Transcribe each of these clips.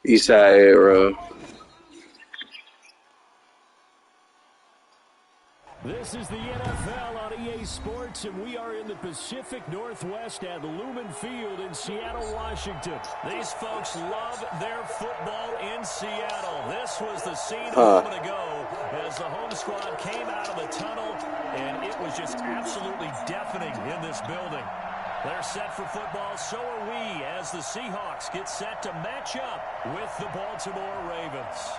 Eastside era. This is the NFL on EA Sports, and we are in the Pacific Northwest at Lumen Field in Seattle, Washington. These folks love their football in Seattle. This was the scene a moment ago as the home squad came out of the tunnel, and it was just absolutely deafening in this building. They're set for football, so are we, as the Seahawks get set to match up with the Baltimore Ravens.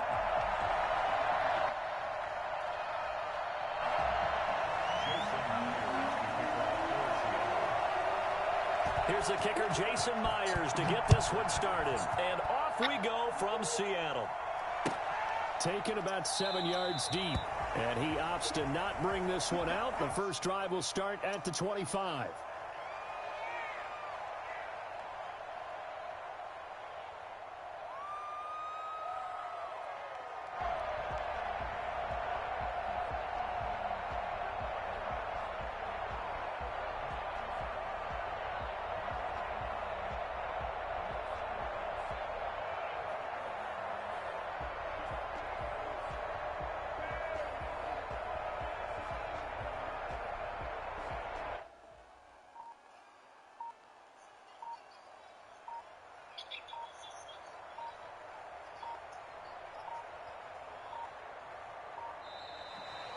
Here's the kicker, Jason Myers, to get this one started. And off we go from Seattle. Taken about 7 yards deep. And he opts to not bring this one out. The first drive will start at the 25.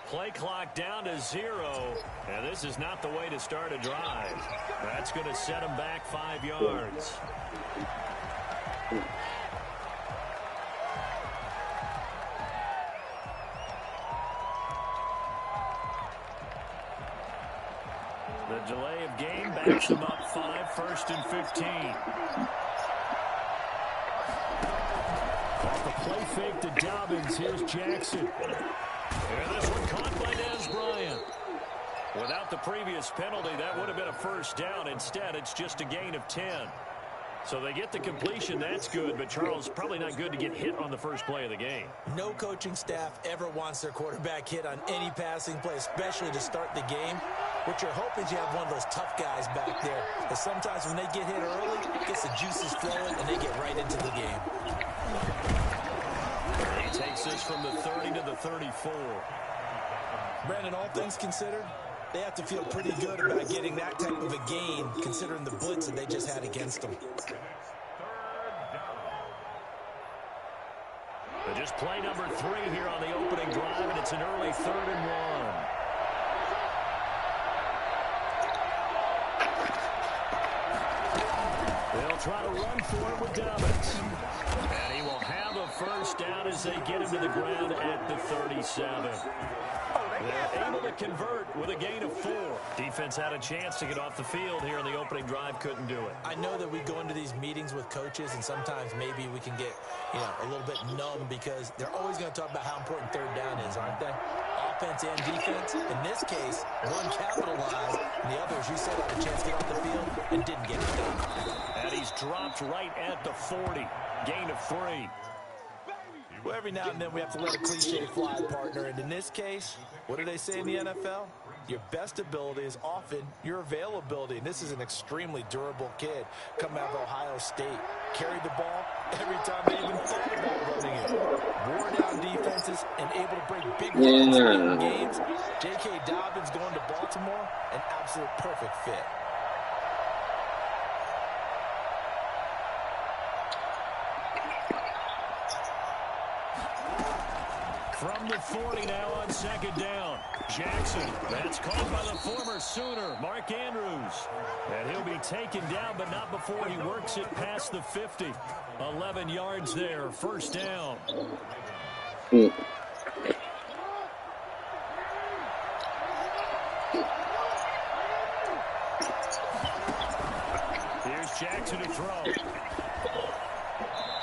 Play clock down to 0, and this is not the way to start a drive. That's going to set him back 5 yards. The delay of game backs him up 5, 1st and 15. Off the play fake to Dobbins, here's Jackson. And this one caught by Dez Bryant. Without the previous penalty, that would have been a first down. Instead, it's just a gain of 10. So they get the completion. That's good, but Charles, probably not good to get hit on the first play of the game. No coaching staff ever wants their quarterback hit on any passing play, especially to start the game. What you're hoping is you have one of those tough guys back there. But sometimes when they get hit early, it gets the juices flowing, and they get right into the game. He takes this from the 30 to the 34. Brandon, all things considered, they have to feel pretty good about getting that type of a gain, considering the blitz that they just had against them. But just play number 3 here on the opening drive, and it's an early 3rd and 1. They'll try to run for it with Dobbins. And he will have a first down as they get him to the ground at the 37. They're able to convert with a gain of 4. Defense had a chance to get off the field here in the opening drive, couldn't do it. I know that we go into these meetings with coaches, and sometimes maybe we can get, a little bit numb because they're always going to talk about how important 3rd down is, aren't they? Offense and defense. In this case, one capitalized, and the other, as you said, had a chance to get off the field and didn't get it done. And he's dropped right at the 40. Gain of 3. Well, every now and then we have to let a cliche fly, partner. And in this case, what do they say in the NFL? Your best ability is often your availability. And this is an extremely durable kid coming out of Ohio State. Carried the ball every time they even thought about running it. Wore down defenses and able to break big runs in games. J.K. Dobbins going to Baltimore, an absolute perfect fit. From the 40 now on 2nd down. Jackson, that's called by the former Sooner, Mark Andrews. And he'll be taken down, but not before he works it past the 50. 11 yards there, 1st down. Here's Jackson to throw.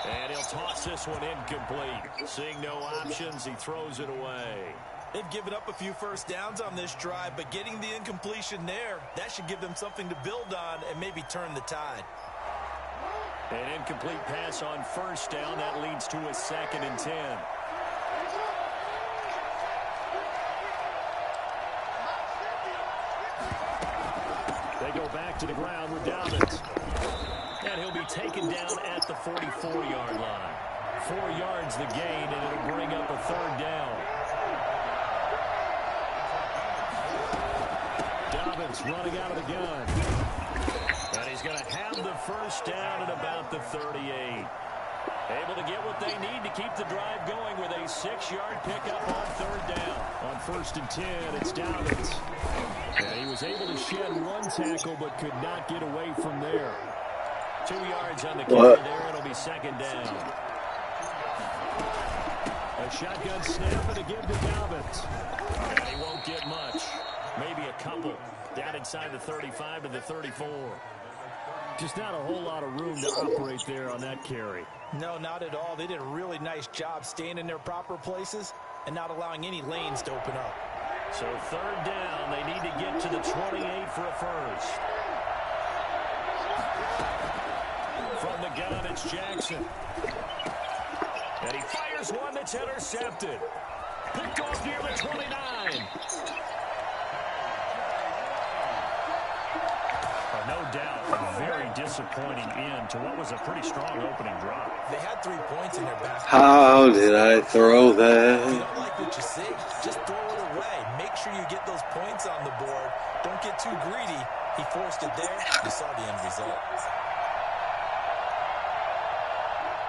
And he'll toss this one incomplete. Seeing no options, he throws it away. They've given up a few first downs on this drive, but getting the incompletion there, that should give them something to build on and maybe turn the tide. An incomplete pass on 1st down. That leads to a 2nd and 10. They go back to the ground with Dobbins. And he'll be taken down at the 44-yard line. 4 yards the gain, and it'll bring up a 3rd down. Dobbins running out of the gun. And he's going to have the 1st down at about the 38. Able to get what they need to keep the drive going with a 6-yard pickup on 3rd down. On 1st and 10, it's Dobbins. And he was able to shed 1 tackle but could not get away from there. 2 yards on the carry there. It'll be 2nd down. A shotgun snap and a give to Dobbins. And he won't get much. Maybe a couple. Down inside the 35 to the 34. Just not a whole lot of room to operate there on that carry. No, not at all. They did a really nice job staying in their proper places and not allowing any lanes to open up. So 3rd down, they need to get to the 28 for a 1st. From the gun, it's Jackson. And he fires one that's intercepted. Picked off near the 29. No doubt, a very disappointing end to what was a pretty strong opening drive. They had 3 points in their basket. How did I throw that? If you don't like what you see, just throw it away. Make sure you get those points on the board. Don't get too greedy. He forced it there. You saw the end result.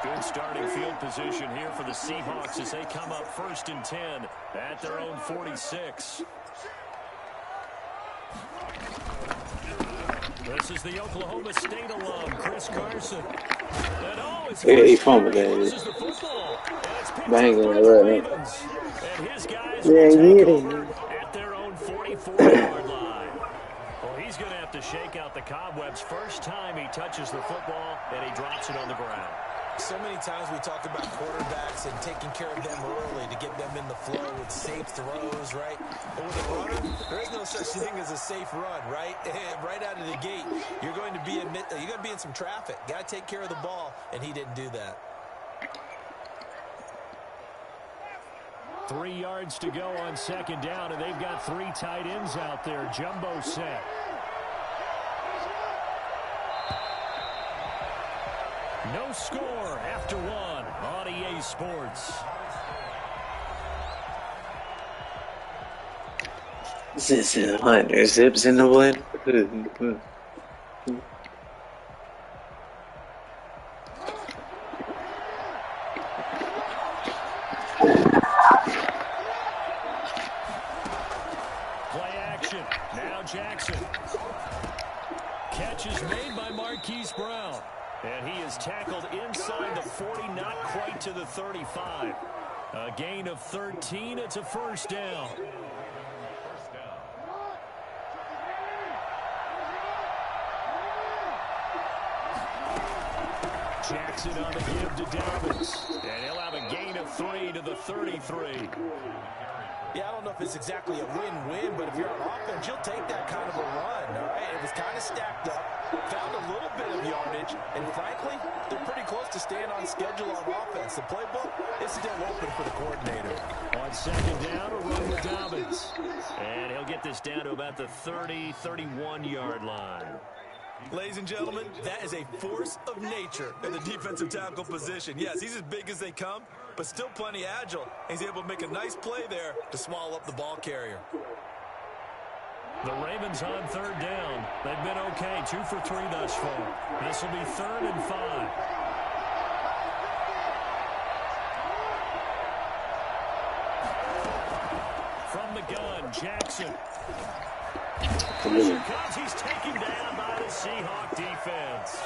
Good starting field position here for the Seahawks as they come up 1st and 10 at their own 46. This is the Oklahoma State alum, Chris Carson. And he fumbled that. Banging it right now. And his guys will take over at their own 44-yard line. Well, he's going to have to shake out the cobwebs first time he touches the football, and he drops it on the ground. So many times we talk about quarterbacks and taking care of them early to get them in the flow with safe throws, right? But with a runner, there is no such thing as a safe run, right? Right out of the gate, you're going to be in some traffic. Got to take care of the ball, and he didn't do that. 3 yards to go on 2nd down, and they've got 3 tight ends out there. Jumbo set. No score after 1 on EA Sports. This is Hunter Zips in the blend. Play action. Now Jackson. Catch is made by Marquise Brown. And he is tackled inside the 40, not quite to the 35. A gain of 13. It's a 1st down. Jackson on the give to Dobbins. And he'll have a gain of 3 to the 33. Yeah, I don't know if it's exactly a win-win, but if you're on offense, you'll take that kind of a run, all right? It was kind of stacked up, found a little bit of yardage, and frankly, they're pretty close to staying on schedule on offense. The playbook is still open for the coordinator. On 2nd down, a run with Dobbins. And he'll get this down to about the 30, 31-yard line. Ladies and gentlemen, that is a force of nature in the defensive tackle position. Yes, he's as big as they come, but still plenty agile. He's able to make a nice play there to swallow up the ball carrier. The Ravens on 3rd down. They've been okay, 2 for 3 thus far. This will be 3rd and 5. From the gun, Jackson. Pressure comes. He's taken down by the Seahawk defense.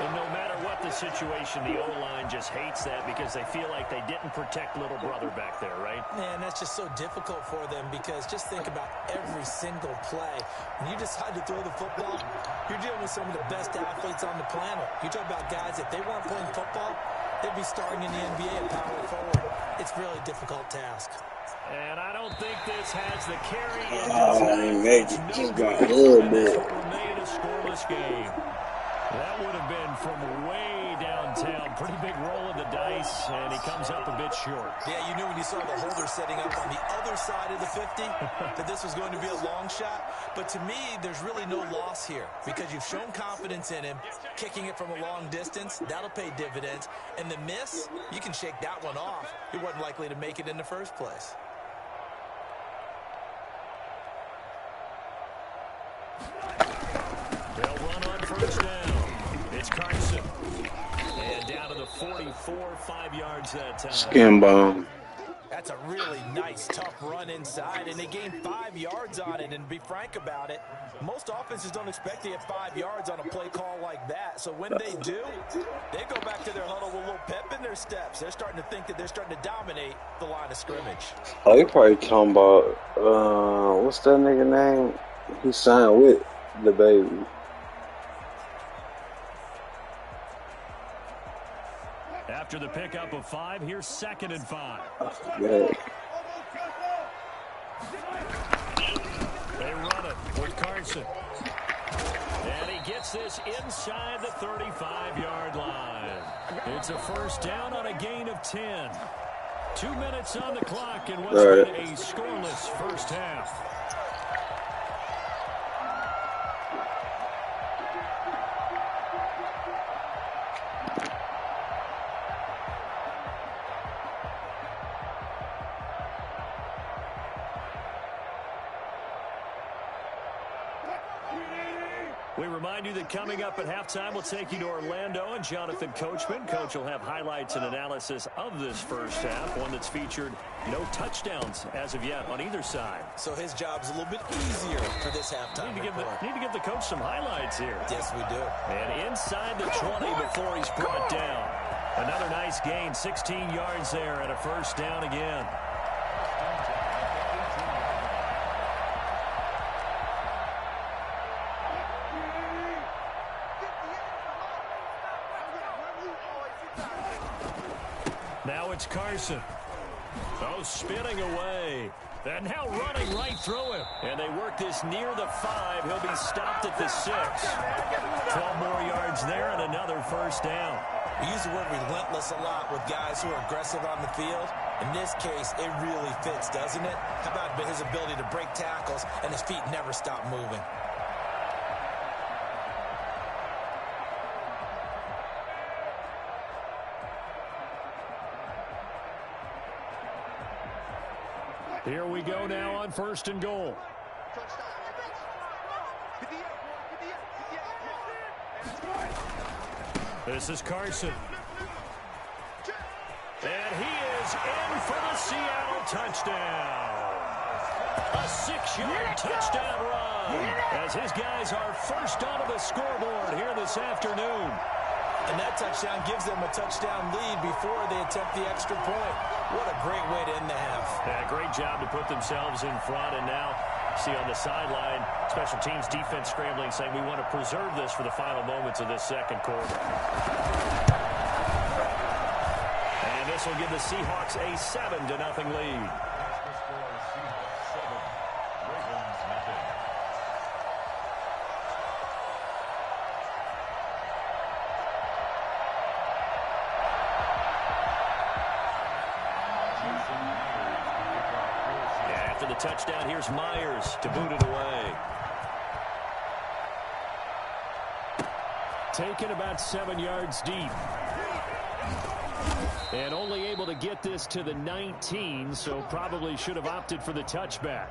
And no matter what the situation, the O-line just hates that because they feel like they didn't protect little brother back there, right? Man, that's just so difficult for them because just think about every single play. When you decide to throw the football, you're dealing with some of the best athletes on the planet. You talk about guys, if they weren't playing football, they'd be starting in the NBA at power forward. It's really a difficult task. And I don't think this has the carry. They just got a little bit. Remain a scoreless game. That would have been from way way downtown. Pretty big roll of the dice, and he comes up a bit short. Yeah, you knew when you saw the holder setting up on the other side of the 50 that this was going to be a long shot. But to me, there's really no loss here because you've shown confidence in him. Kicking it from a long distance, that'll pay dividends. And the miss, you can shake that one off. He wasn't likely to make it in the first place. They'll run on first down. It's Carson. And down to the 44, 5 yards that time. Skin bomb. That's a really nice, tough run inside, and they gained 5 yards on it. And to be frank about it, most offenses don't expect to get 5 yards on a play call like that. So when they do, they go back to their huddle with a little pep in their steps. They're starting to think that they're starting to dominate the line of scrimmage. Oh, you probably talking about, what's that nigga name? He signed with the baby. After the pickup of 5, here's 2nd and 5. Yeah. They run it with Carson. And he gets this inside the 35-yard line. It's a first down on a gain of 10. 2 minutes on the clock in what's been a scoreless first half. We remind you that coming up at halftime, we'll take you to Orlando and Jonathan Coachman. Coach will have highlights and analysis of this first half, one that's featured no touchdowns as of yet on either side. So his job's a little bit easier for this halftime. Need to give the coach some highlights here. Yes, we do. And inside the 20 before he's brought down. Another nice gain, 16 yards there, and a first down again. Now it's Carson. Oh, spinning away. And now running right through him. And they work this near the 5. He'll be stopped at the 6. 12 more yards there and another first down. We use the word relentless a lot with guys who are aggressive on the field. In this case, it really fits, doesn't it? How about his ability to break tackles and his feet never stop moving? Here we go now on 1st and goal. This is Carson. And he is in for the Seattle touchdown. A 6-yard touchdown run as his guys are first onto the scoreboard here this afternoon. And that touchdown gives them a touchdown lead before they attempt the extra point. What a great way to end the half. Yeah, great job to put themselves in front. And now, see on the sideline, special teams defense scrambling, saying we want to preserve this for the final moments of this second quarter. And this will give the Seahawks a 7-0 lead. After the touchdown, here's Myers to boot it away. Taken about 7 yards deep. And only able to get this to the 19, so probably should have opted for the touchback.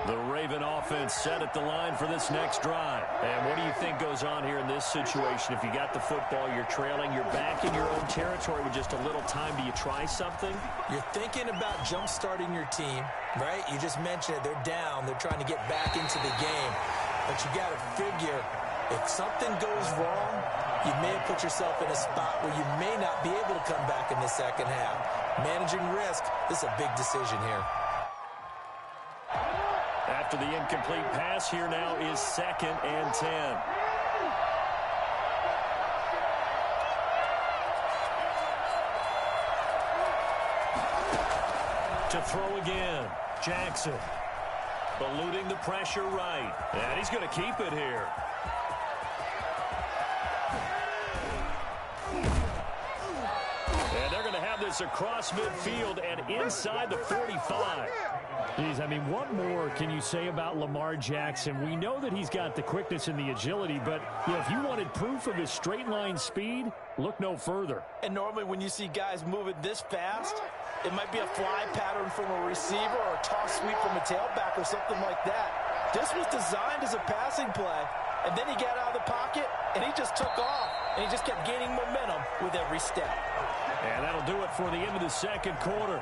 The Raven offense set at the line for this next drive. And what do you think goes on here in this situation? If you got the football, you're trailing, you're back in your own territory with just a little time. Do you try something? You're thinking about jump-starting your team, right? You just mentioned it. They're down. They're trying to get back into the game. But you got to figure, if something goes wrong, you may have put yourself in a spot where you may not be able to come back in the second half. Managing risk, this is a big decision here. After the incomplete pass, here now is 2nd and 10. To throw again. Jackson. Eluding the pressure right. And he's going to keep it here. And they're going to have this across midfield and inside the 45. Geez, I mean, what more can you say about Lamar Jackson? We know that he's got the quickness and the agility, but if you wanted proof of his straight-line speed, look no further. And normally when you see guys moving this fast, it might be a fly pattern from a receiver or a toss sweep from a tailback or something like that. This was designed as a passing play, and then he got out of the pocket, and he just took off, and he just kept gaining momentum with every step. And that'll do it for the end of the second quarter.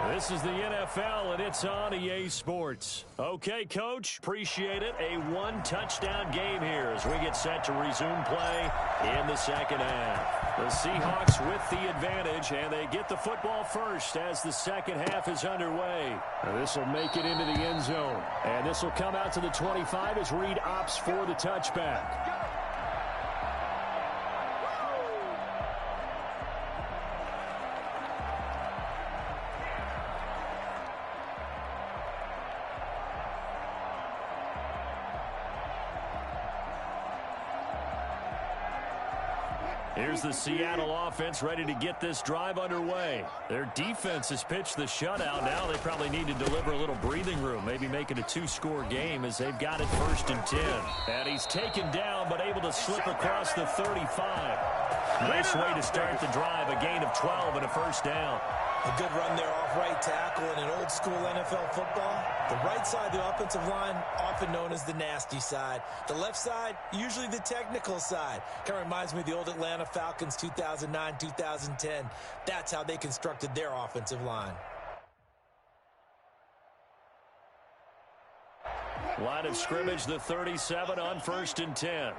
This is the NFL, and it's on EA Sports. Okay, Coach, appreciate it. A one-touchdown game here as we get set to resume play in the second half. The Seahawks with the advantage, and they get the football first as the second half is underway. This will make it into the end zone, and this will come out to the 25 as Reed opts for the touchback. Here's the Seattle offense ready to get this drive underway. Their defense has pitched the shutout. Now they probably need to deliver a little breathing room, maybe make it a two-score game as they've got it 1st and 10. And he's taken down but able to slip across the 35. Nice way to start the drive, a gain of 12 and a first down. A good run there off right tackle in an old-school NFL football. The right side of the offensive line, often known as the nasty side. The left side, usually the technical side. Kind of reminds me of the old Atlanta Falcons 2009-2010. That's how they constructed their offensive line. Line of scrimmage, the 37 on 1st and 10.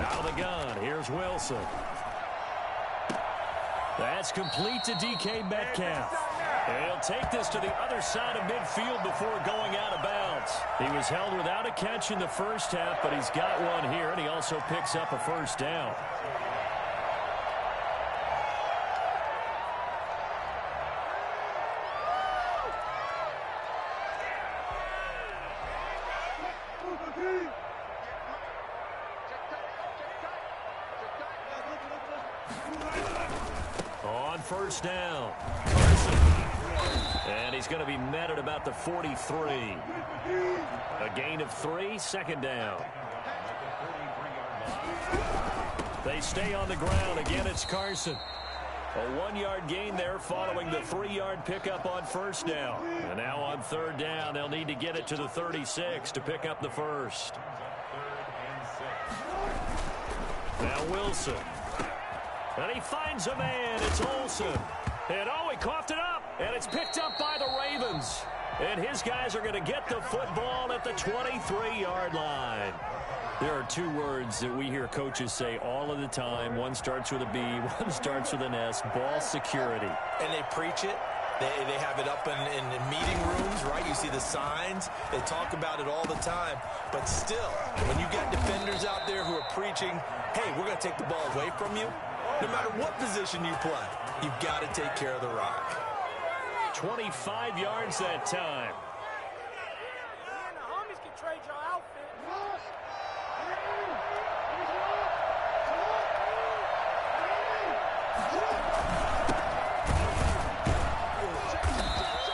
Out of the gun, here's Wilson. That's complete to DK Metcalf. He'll take this to the other side of midfield before going out of bounds. He was held without a catch in the first half, but he's got one here, and he also picks up a first down. On 1st down, Carson. And he's going to be met at about the 43. A gain of 3, 2nd down. They stay on the ground. Again, it's Carson. A 1-yard gain there following the 3-yard pickup on 1st down. And now on 3rd down, they'll need to get it to the 36 to pick up the first. Now Wilson. And he finds a man. It's Olsen. And oh, he coughed it up. And it's picked up by the Ravens. And his guys are going to get the football at the 23-yard line. There are 2 words that we hear coaches say all of the time. One starts with a B, one starts with an S. Ball security. And they preach it. They have it up in meeting rooms, right? You see the signs. They talk about it all the time. But still, when you got defenders out there who are preaching, hey, we're going to take the ball away from you, no matter what position you play, you've got to take care of the rock. 25 yards that time. The homies can trade your outfit.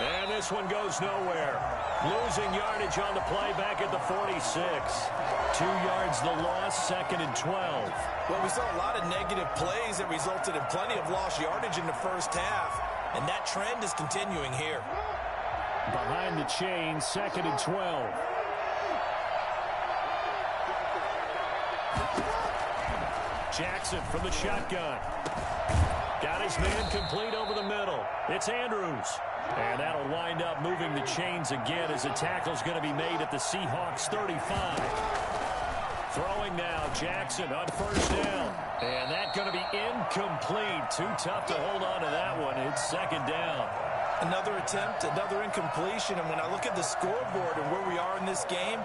And this one goes nowhere. Losing yardage on the play back at the 46. 2 yards the loss, 2nd and 12. Well, we saw a lot of negative plays that resulted in plenty of lost yardage in the first half, and that trend is continuing here. Behind the chain, 2nd and 12. Jackson from the shotgun. Got his man complete over the middle. It's Andrews. And that'll wind up moving the chains again as a tackle's going to be made at the Seahawks 35. Throwing now, Jackson on 1st down. And that's going to be incomplete. Too tough to hold on to that one. It's 2nd down. Another attempt, another incompletion. And when I look at the scoreboard and where we are in this game,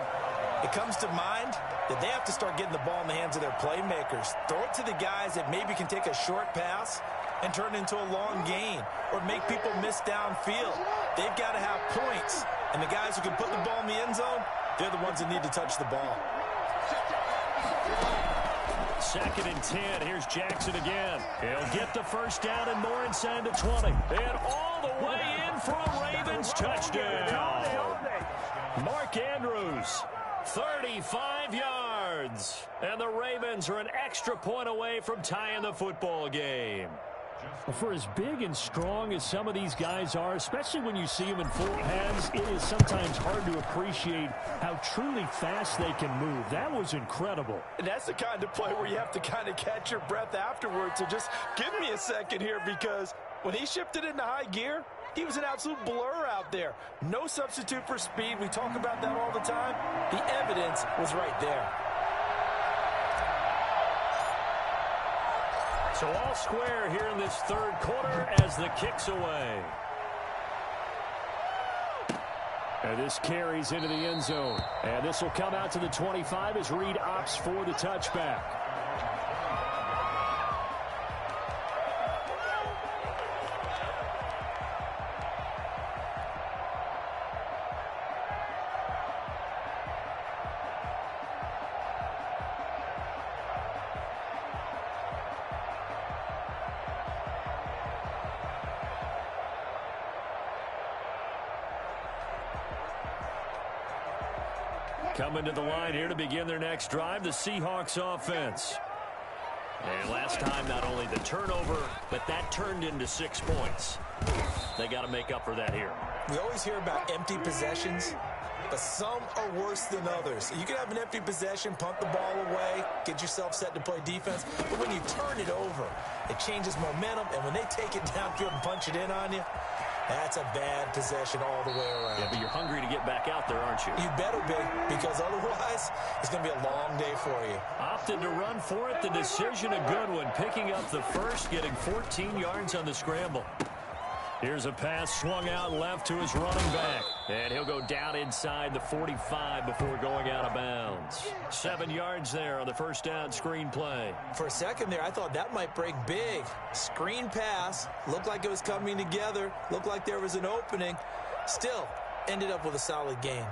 It comes to mind that they have to start getting the ball in the hands of their playmakers. Throw it to the guys that maybe can take a short pass and turn it into a long gain or make people miss downfield. They've got to have points. And the guys who can put the ball in the end zone, they're the ones that need to touch the ball. 2nd and 10. Here's Jackson again. He'll get the first down and more inside the 20. And all the way in for a Ravens touchdown. Mark Andrews, 35 yards. And the Ravens are an extra point away from tying the football game. For as big and strong as some of these guys are, especially when you see them in full pads, it is sometimes hard to appreciate how truly fast they can move. That was incredible. And that's the kind of play where you have to kind of catch your breath afterwards. So just give me a second here, because when he shifted into high gear, he was an absolute blur out there. No substitute for speed. We talk about that all the time. The evidence was right there. So all square here in this 3rd quarter as the kick's away. And this carries into the end zone. And this will come out to the 25 as Reed opts for the touchback. Coming to the line here to begin their next drive, the Seahawks offense. And last time, not only the turnover, but that turned into 6 points. They got to make up for that here. We always hear about empty possessions, but some are worse than others. You can have an empty possession, punt the ball away, get yourself set to play defense, but when you turn it over, it changes momentum, and when they take it downfield and punch it in on you, that's a bad possession all the way around. Yeah, but you're hungry to get back out there, aren't you? You better be, because otherwise, it's going to be a long day for you. Opted to run for it. The decision a good one. Picking up the first, getting 14 yards on the scramble. Here's a pass swung out left to his running back. And he'll go down inside the 45 before going out of bounds. 7 yards there on the first down screen play. For a second there, I thought that might break big. Screen pass. Looked like it was coming together. Looked like there was an opening. Still, ended up with a solid gain.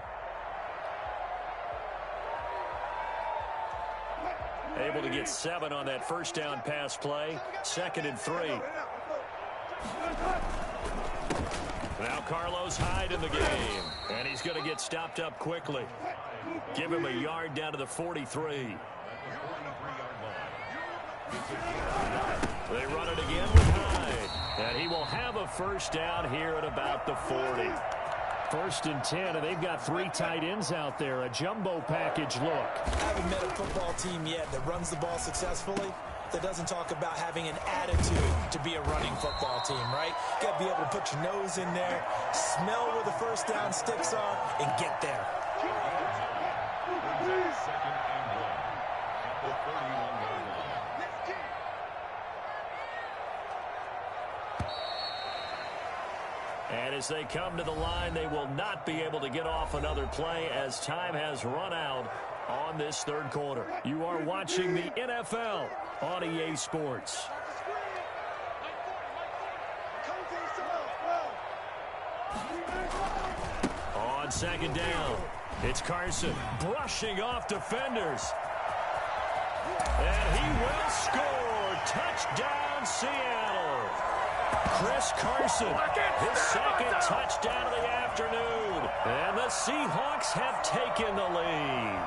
Able to get 7 on that first down pass play. 2nd and 3. Now Carlos Hyde in the game. And he's going to get stopped up quickly. Give him a yard down to the 43. They run it again with Hyde. And he will have a first down here at about the 40. 1st and 10, and they've got 3 tight ends out there. A jumbo package look. I haven't met a football team yet that runs the ball successfully that doesn't talk about having an attitude to be a running football team, right? You got to be able to put your nose in there, smell where the first down sticks are, and get there. And as they come to the line, they will not be able to get off another play as time has run out on this 3rd quarter. You are watching the NFL on EA Sports. On 2nd down, it's Carson brushing off defenders. And he will score. Touchdown, Seattle. Chris Carson, his 2nd touchdown of the afternoon. And the Seahawks have taken the lead.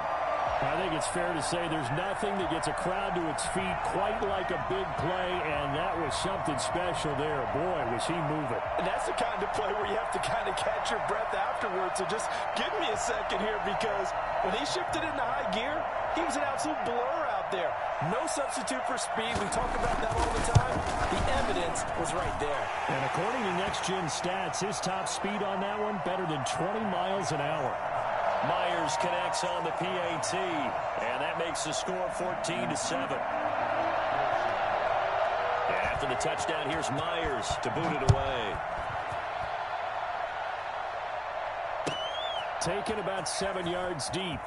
I think it's fair to say there's nothing that gets a crowd to its feet quite like a big play, and that was something special there. Boy, was he moving. And that's the kind of play where you have to kind of catch your breath afterwards. So just give me a second here, because when he shifted into high gear, he was an absolute blur out there. No substitute for speed. We talk about that all the time. The evidence was right there. And according to Next Gen Stats, his top speed on that one, better than 20 miles an hour. Myers connects on the PAT, and that makes the score 14-7. After the touchdown, here's Myers to boot it away. Taken about 7 yards deep.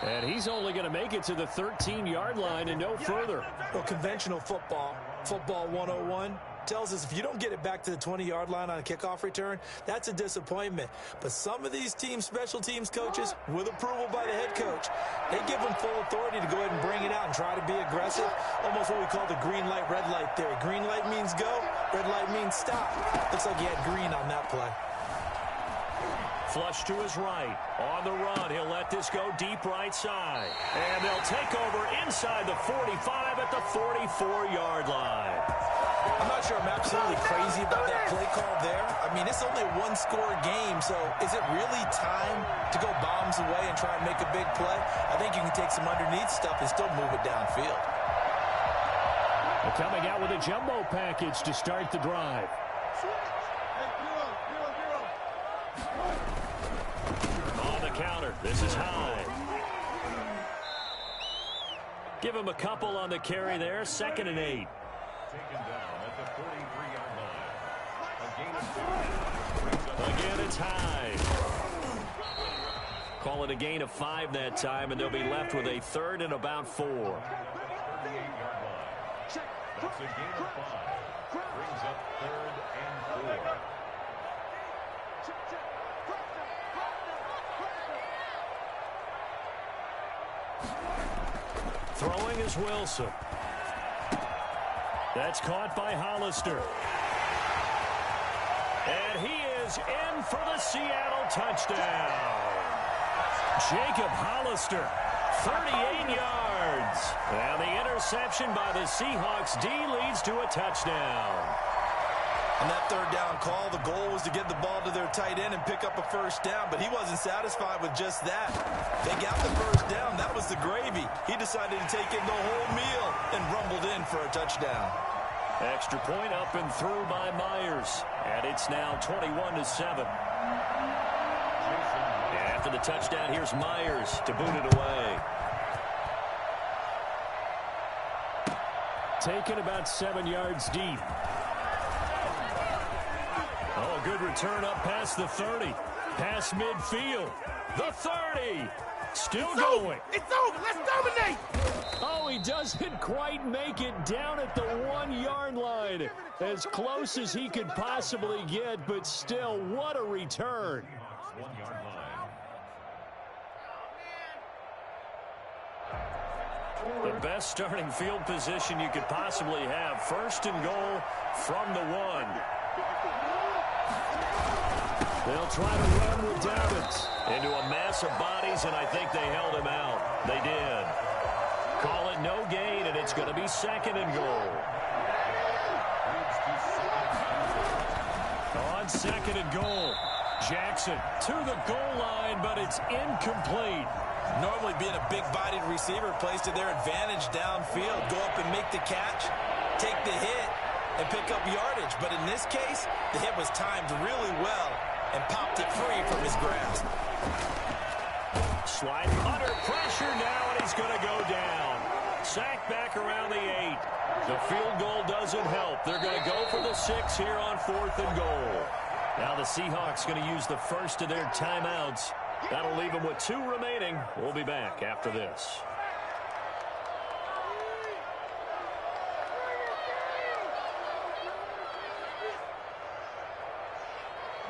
And he's only going to make it to the 13-yard line and no further. Well, conventional football 101, tells us if you don't get it back to the 20-yard line on a kickoff return, that's a disappointment. But some of these special teams coaches, with approval by the head coach, they give them full authority to go ahead and bring it out and try to be aggressive. Almost what we call the green light, red light theory. Green light means go, red light means stop. Looks like he had green on that play. Flush to his right. On the run, he'll let this go deep right side. And they'll take over inside the 45 at the 44-yard line. I'm not sure I'm absolutely crazy about that play call there. I mean, it's only a one-score game, so is it really time to go bombs away and try and make a big play? I think you can take some underneath stuff and still move it downfield. They're coming out with a jumbo package to start the drive. On the counter, this is high. Give him a couple on the carry there, 2nd and 8. Taken down at the 43-yard line. Again, it's high. Call it a gain of 5 that time, and they'll be left with a 3rd and about 4. 38-yard line. That's a gain of 5. Brings up 3rd and 4. Throwing is Wilson. That's caught by Hollister. And he is in for the Seattle touchdown. Jacob Hollister, 38 yards. And the interception by the Seahawks D leads to a touchdown. On that 3rd down call, the goal was to get the ball to their tight end and pick up a 1st down, but he wasn't satisfied with just that. They got the 1st down. That was the gravy. He decided to take in the whole meal and rumbled in for a touchdown. Extra point up and through by Myers. And it's now 21-7. And after the touchdown, here's Myers to boot it away. Taken about 7 yards deep. Oh, good return up past the 30. Past midfield. The 30. Still going. It's over. Let's dominate. Oh, he doesn't quite make it down at the 1-yard line. As close as he could possibly get, but still, what a return. 1-yard line. The best starting field position you could possibly have. 1st and goal from the 1. They'll try to run with Dobbins into a mass of bodies, and I think they held him out. They did. Call it no gain, and it's going to be 2nd and goal. On 2nd and goal, Jackson to the goal line, but it's incomplete. Normally being a big-bodied receiver plays to their advantage downfield. Go up and make the catch, take the hit, and pick up yardage. But in this case, the hit was timed really well and popped it free from his grasp. Sliding under pressure now, and he's going to go down. Sacked back around the 8. The field goal doesn't help. They're going to go for the 6 here on 4th and goal. Now the Seahawks going to use the first of their timeouts. That'll leave them with 2 remaining. We'll be back after this.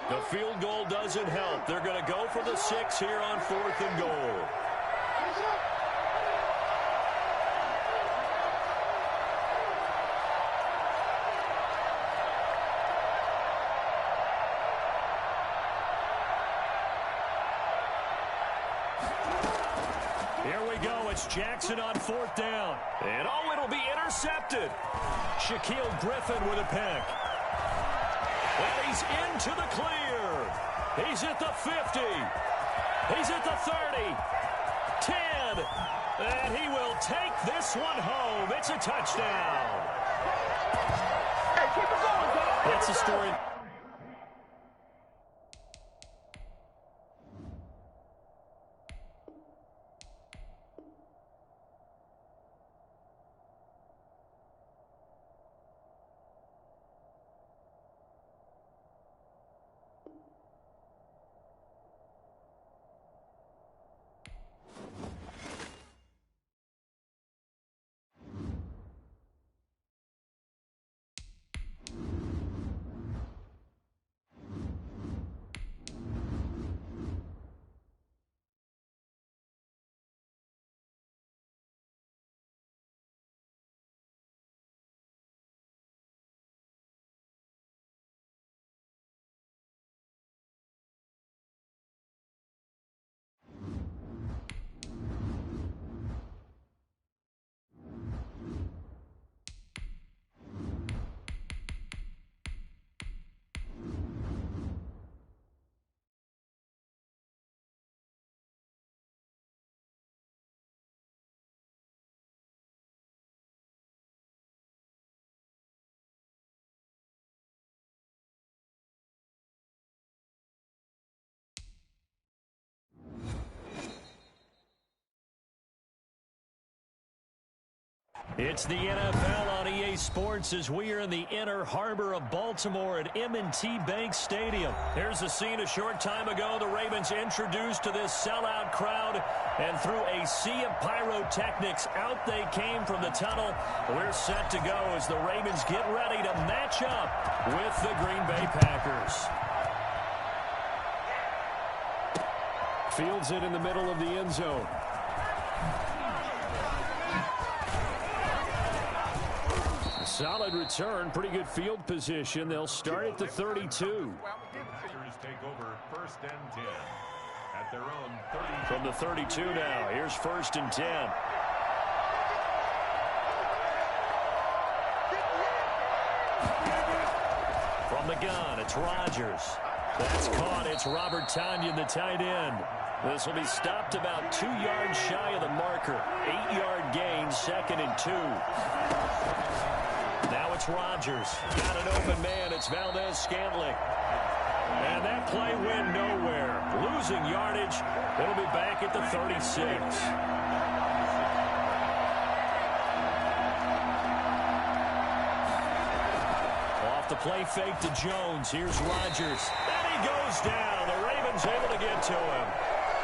The field goal doesn't help. They're going to go for the 6 here on 4th and goal. Here we go. It's Jackson on 4th down. And oh, it'll be intercepted. Shaquille Griffin with a pick. And he's into the clear. He's at the 50. He's at the 30. 10. And he will take this one home. It's a touchdown. Hey, keep it going, dog. That's the story. It's the NFL on EA Sports as we are in the inner harbor of Baltimore at M&T Bank Stadium. Here's a scene a short time ago. The Ravens introduced to this sellout crowd, and through a sea of pyrotechnics, out they came from the tunnel. We're set to go as the Ravens get ready to match up with the Green Bay Packers. Fields it in the middle of the end zone. Solid return, pretty good field position. They'll start at the 32. Take over 1st and 10 at their own 30. From the 32 now, here's 1st and 10. From the gun, it's Rodgers. That's caught. It's Robert Tonyan, the tight end. This will be stopped about 2 yards shy of the marker. 8-yard gain, 2nd and 2. Now it's Rodgers. Got an open man. It's Valdez-Scantling. And that play went nowhere. Losing yardage. It'll be back at the 36. Off the play fake to Jones. Here's Rodgers. And he goes down. The Ravens able to get to him.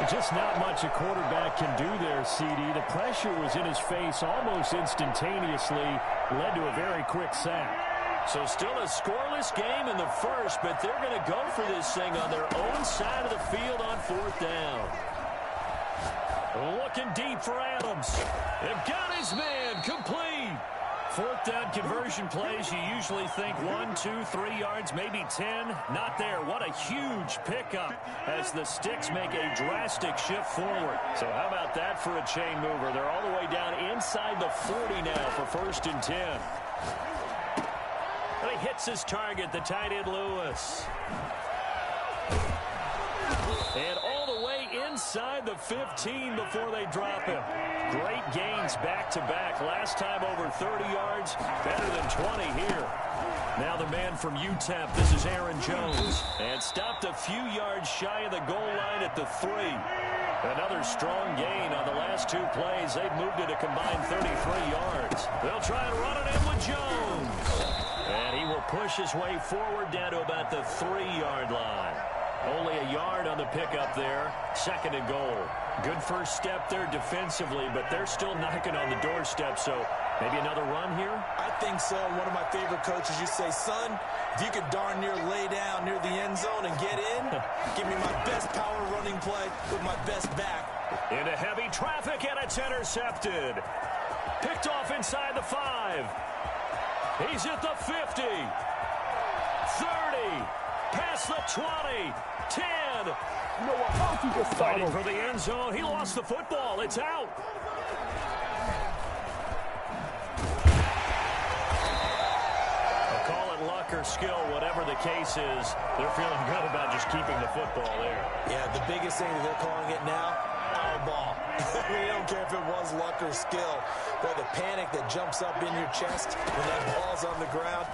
Just not much a quarterback can do there, CD. The pressure was in his face almost instantaneously. Led to a very quick sack. So still a scoreless game in the first, but they're going to go for this thing on their own side of the field on 4th down. Looking deep for Adams. They've got his man complete. 4th down conversion plays, you usually think 1, 2, 3 yards, maybe 10. Not there. What a huge pickup as the sticks make a drastic shift forward. So how about that for a chain mover? They're all the way down inside the 40 now for 1st and 10. And he hits his target, the tight end Lewis. And all the way inside the 15 before they drop him. Great gains back-to-back. Last time over 30 yards, better than 20 here. Now the man from UTEP, this is Aaron Jones. And stopped a few yards shy of the goal line at the 3. Another strong gain on the last 2 plays. They've moved it a combined 33 yards. They'll try and run it in with Jones. And he will push his way forward down to about the 3-yard line. Only a yard on the pickup there. 2nd and goal. Good first step there defensively, but they're still knocking on the doorstep, so maybe another run here? I think so. One of my favorite coaches, you say, son, if you could darn near lay down near the end zone and get in, give me my best power running play with my best back. Into heavy traffic, and it's intercepted. Picked off inside the 5. He's at the 50. 30. Past the 20. 10. Fighting for the end zone. He lost the football. It's out. I'll call it luck or skill, whatever the case is. They're feeling good about just keeping the football there. Yeah, the biggest thing that they're calling it now, our ball. I mean, they don't care if it was luck or skill. But the panic that jumps up in your chest when that ball's on the ground,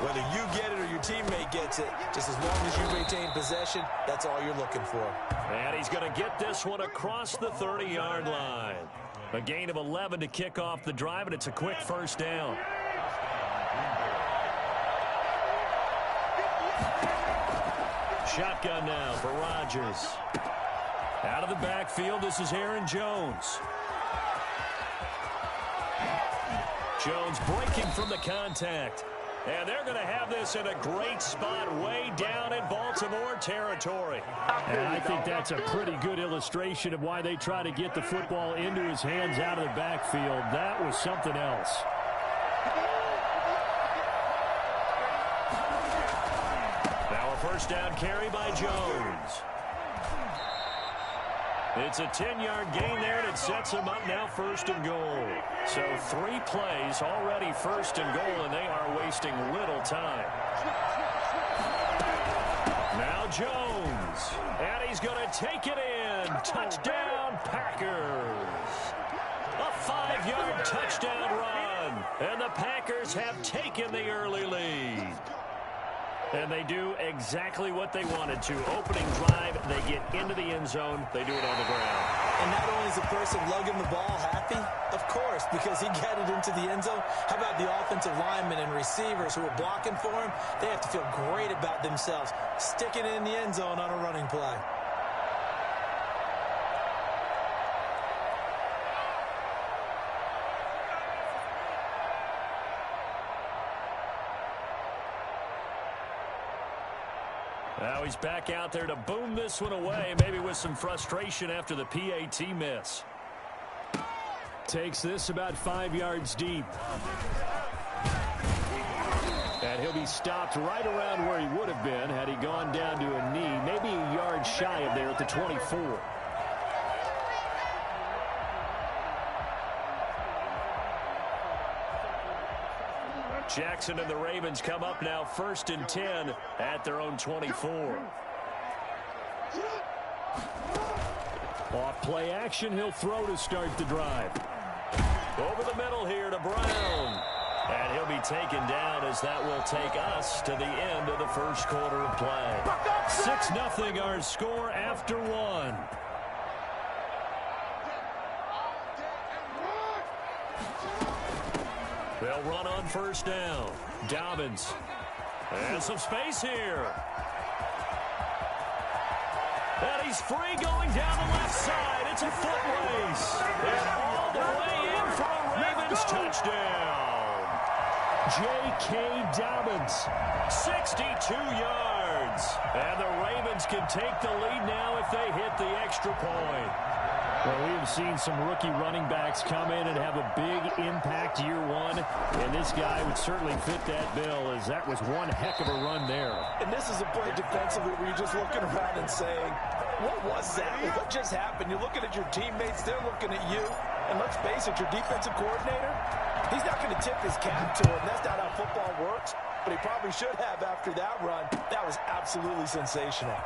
whether you get it or your teammate gets it, just as long as you retain possession, that's all you're looking for. And he's going to get this one across the 30-yard line. A gain of 11 to kick off the drive, and it's a quick 1st down. Shotgun now for Rodgers. Out of the backfield, this is Aaron Jones. Jones breaking from the contact. And they're going to have this in a great spot way down in Baltimore territory. And I think that's a pretty good illustration of why they try to get the football into his hands out of the backfield. That was something else. Now a 1st down carry by Jones. It's a 10-yard gain there, and it sets them up now 1st and goal. So 3 plays already 1st and goal, and they are wasting little time. Now Jones, and he's going to take it in. Touchdown, Packers. A 5-yard touchdown run, and the Packers have taken the early lead. And they do exactly what they wanted to. Opening drive, they get into the end zone. They do it on the ground. And not only is the person lugging the ball happy, of course, because he got it into the end zone. How about the offensive linemen and receivers who are blocking for him? They have to feel great about themselves, sticking it in the end zone on a running play. Now he's back out there to boom this one away, maybe with some frustration after the PAT miss. Takes this about 5 yards deep. And he'll be stopped right around where he would have been had he gone down to a knee, maybe a yard shy of there at the 24. Jackson and the Ravens come up now 1st and 10 at their own 24. Off play action, he'll throw to start the drive. Over the middle here to Brown. And he'll be taken down as that will take us to the end of the first quarter of play. 6-0 our score after one. They'll run on first down. Dobbins. And some space here. And he's free going down the left side. It's a foot race. And all the way in for a Ravens touchdown. J.K. Dobbins, 62 yards. And the Ravens can take the lead now if they hit the extra point. Well, we have seen some rookie running backs come in and have a big impact year one, and this guy would certainly fit that bill, as that was one heck of a run there. And this is a play defensively where you're just looking around and saying, what was that? What just happened? You're looking at your teammates, they're looking at you, and let's face it, your defensive coordinator, he's not going to tip his cap to him. That's not how football works, but he probably should have after that run. That was absolutely sensational.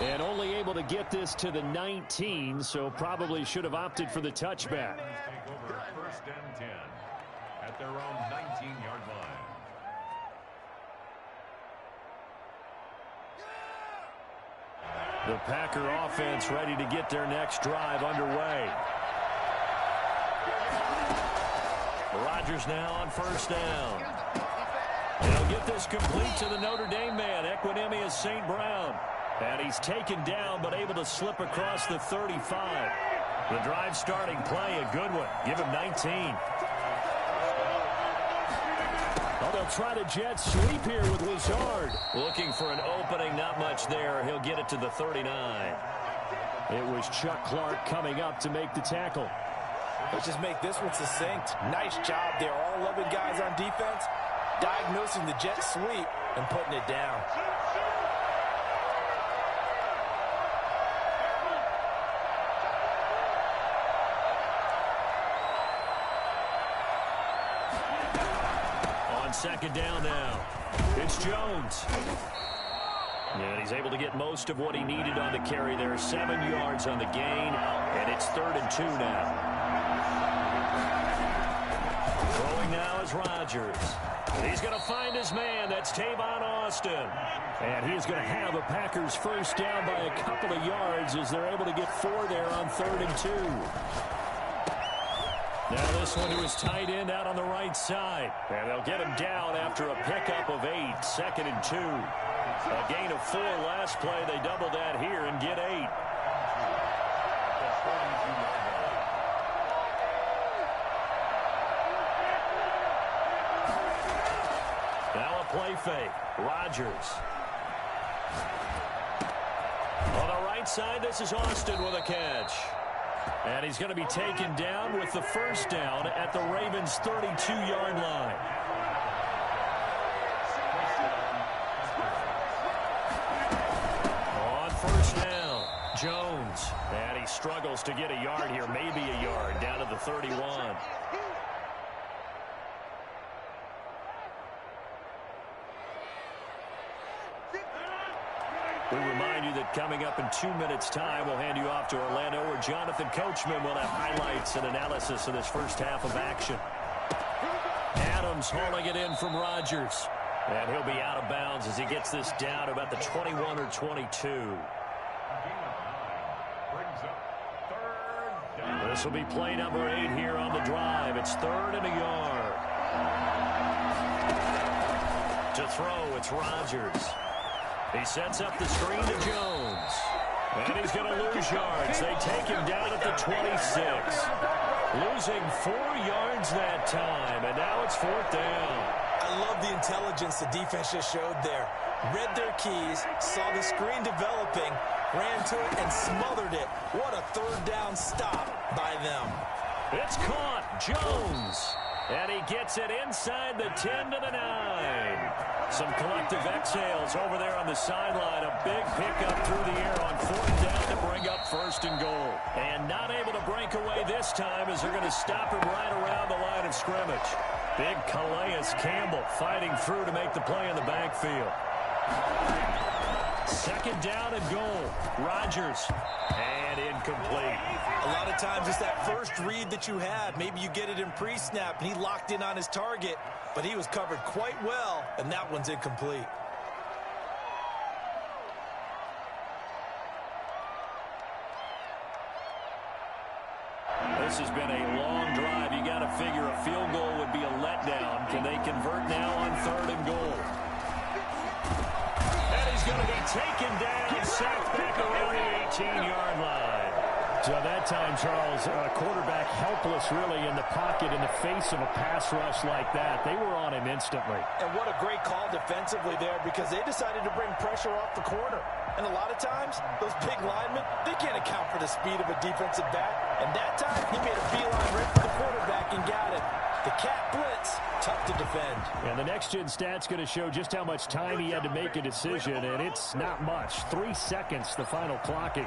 And only able to get this to the 19, so probably should have opted for the touchback. First and 10 at their own 19-yard line. The Packer offense ready to get their next drive underway. Rodgers now on first down. They'll get this complete to the Notre Dame man, Equinemius St. Brown. And he's taken down, but able to slip across the 35. The drive starting play, a good one. Give him 19. Oh, they'll try to jet sweep here with Lazard. Looking for an opening, not much there. He'll get it to the 39. It was Chuck Clark coming up to make the tackle. Let's just make this one succinct. Nice job there. All 11 guys on defense diagnosing the jet sweep and putting it down. Second down now. It's Jones. And he's able to get most of what he needed on the carry there. 7 yards on the gain, and it's 3rd and 2 now. Throwing now is Rodgers. He's going to find his man. That's Tavon Austin. And he is going to have a Packers first down by a couple of yards as they're able to get 4 there on 3rd and 2. Now this one to his tight end out on the right side. And they'll get him down after a pickup of 8. 2nd and 2. A gain of 4 last play. They double that here and get 8. Now a play fake. Rodgers. On the right side, this is Austin with a catch. And he's going to be taken down with the first down at the Ravens' 32-yard line. On first down, Jones. And he struggles to get a yard here, maybe a yard, down to the 31. We remind you that coming up in 2 minutes' time, we'll hand you off to Orlando, where Jonathan Coachman will have highlights and analysis of this first half of action. Adams hauling it in from Rodgers. And he'll be out of bounds as he gets this down about the 21 or 22. This will be play number 8 here on the drive. It's 3rd and a yard. To throw, it's Rodgers. He sets up the screen to Jones. And he's going to lose yards. They take him down at the 26. Losing 4 yards that time, and now it's 4th down. I love the intelligence the defense just showed there. Read their keys, saw the screen developing, ran to it, and smothered it. What a 3rd down stop by them. It's caught. Jones. And he gets it inside the 10 to the 9. Some collective exhales over there on the sideline. A big pickup through the air on 4th down to bring up 1st and goal. And not able to break away this time as they're going to stop him right around the line of scrimmage. Big Calais Campbell fighting through to make the play in the backfield. 2nd down and goal. Rodgers. And incomplete. A lot of times it's that first read that you have. Maybe you get it in pre-snap and he locked in on his target, but he was covered quite well, and that one's incomplete. This has been a long drive. You got to figure a field goal would be a letdown. Can they convert now on 3rd and goal? And he's going to be taken down, sacked back around the 18-yard line. So that time, Charles, quarterback helpless really in the pocket in the face of a pass rush like that. They were on him instantly. And what a great call defensively there, because they decided to bring pressure off the corner. And a lot of times, those big linemen, they can't account for the speed of a defensive back. And that time, he made a beeline right for the quarterback and got it. The cat blitz, tough to defend. And the next-gen stat's going to show just how much time he had to make a decision, and it's not much. 3 seconds, the final clocking.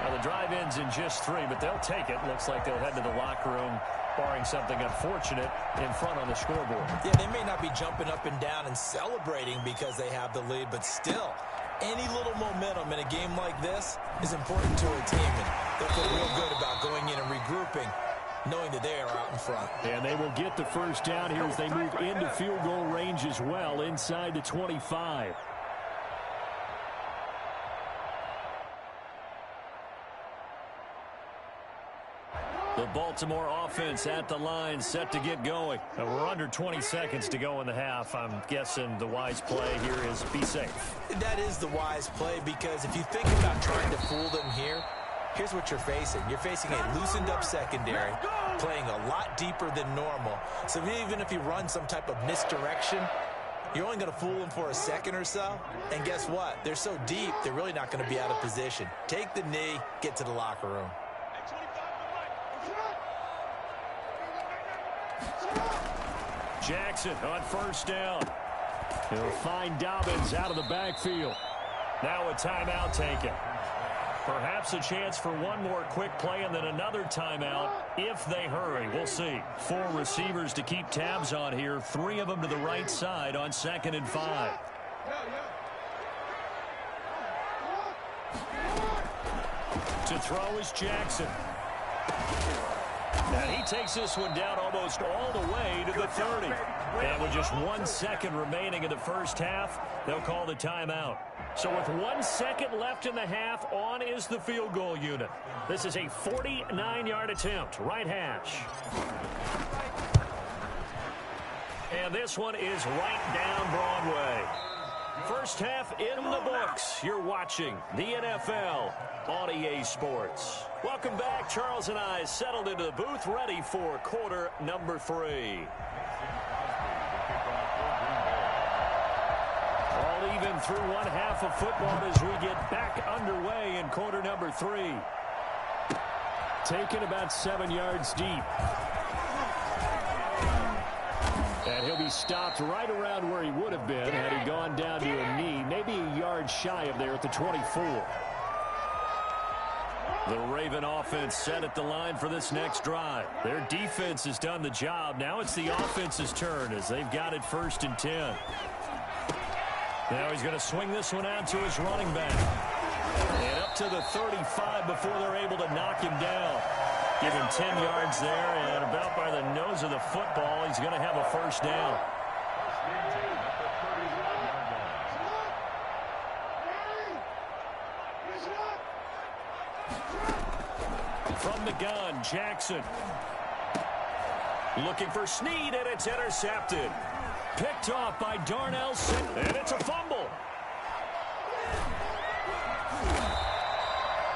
Now, the drive ends in just 3, but they'll take it. Looks like they'll head to the locker room, barring something unfortunate in front on the scoreboard. Yeah, they may not be jumping up and down and celebrating because they have the lead, but still, any little momentum in a game like this is important to a team, and they'll feel real good about going in and regrouping, knowing that they are out in front. And they will get the 1st down here as they move into field goal range as well, inside the 25. The Baltimore offense at the line, set to get going. We're under 20 seconds to go in the half. I'm guessing the wise play here is be safe. That is the wise play, because if you think about trying to fool them here, here's what you're facing. You're facing a loosened-up secondary, playing a lot deeper than normal. So even if you run some type of misdirection, you're only going to fool them for a second or so. And guess what? They're so deep, they're really not going to be out of position. Take the knee, get to the locker room. Jackson on 1st down. He'll find Dobbins out of the backfield. Now a timeout taken. Perhaps a chance for one more quick play and then another timeout if they hurry. We'll see. 4 receivers to keep tabs on here. 3 of them to the right side on 2nd and 5. To throw is Jackson. And he takes this one down almost all the way to the 30. And with just 1 second remaining in the first half, they'll call the timeout. So with 1 second left in the half, on is the field goal unit. This is a 49-yard attempt, right hash. And this one is right down Broadway. First half in the books. You're watching the NFL on EA Sports. Welcome back. Charles and I settled into the booth, ready for quarter number 3. All even through one half of football as we get back underway in quarter number 3. Taken about 7 yards deep. And he'll be stopped right around where he would have been had he gone down to a knee, maybe a yard shy of there at the 24. The Raven offense set at the line for this next drive. Their defense has done the job. Now it's the offense's turn as they've got it 1st and 10. Now he's going to swing this one out to his running back. And up to the 35 before they're able to knock him down. Give him 10 yards there, and about by the nose of the football, he's going to have a 1st down. From the gun, Jackson. Looking for Snead, and it's intercepted. Picked off by Darnell, and it's a fumble.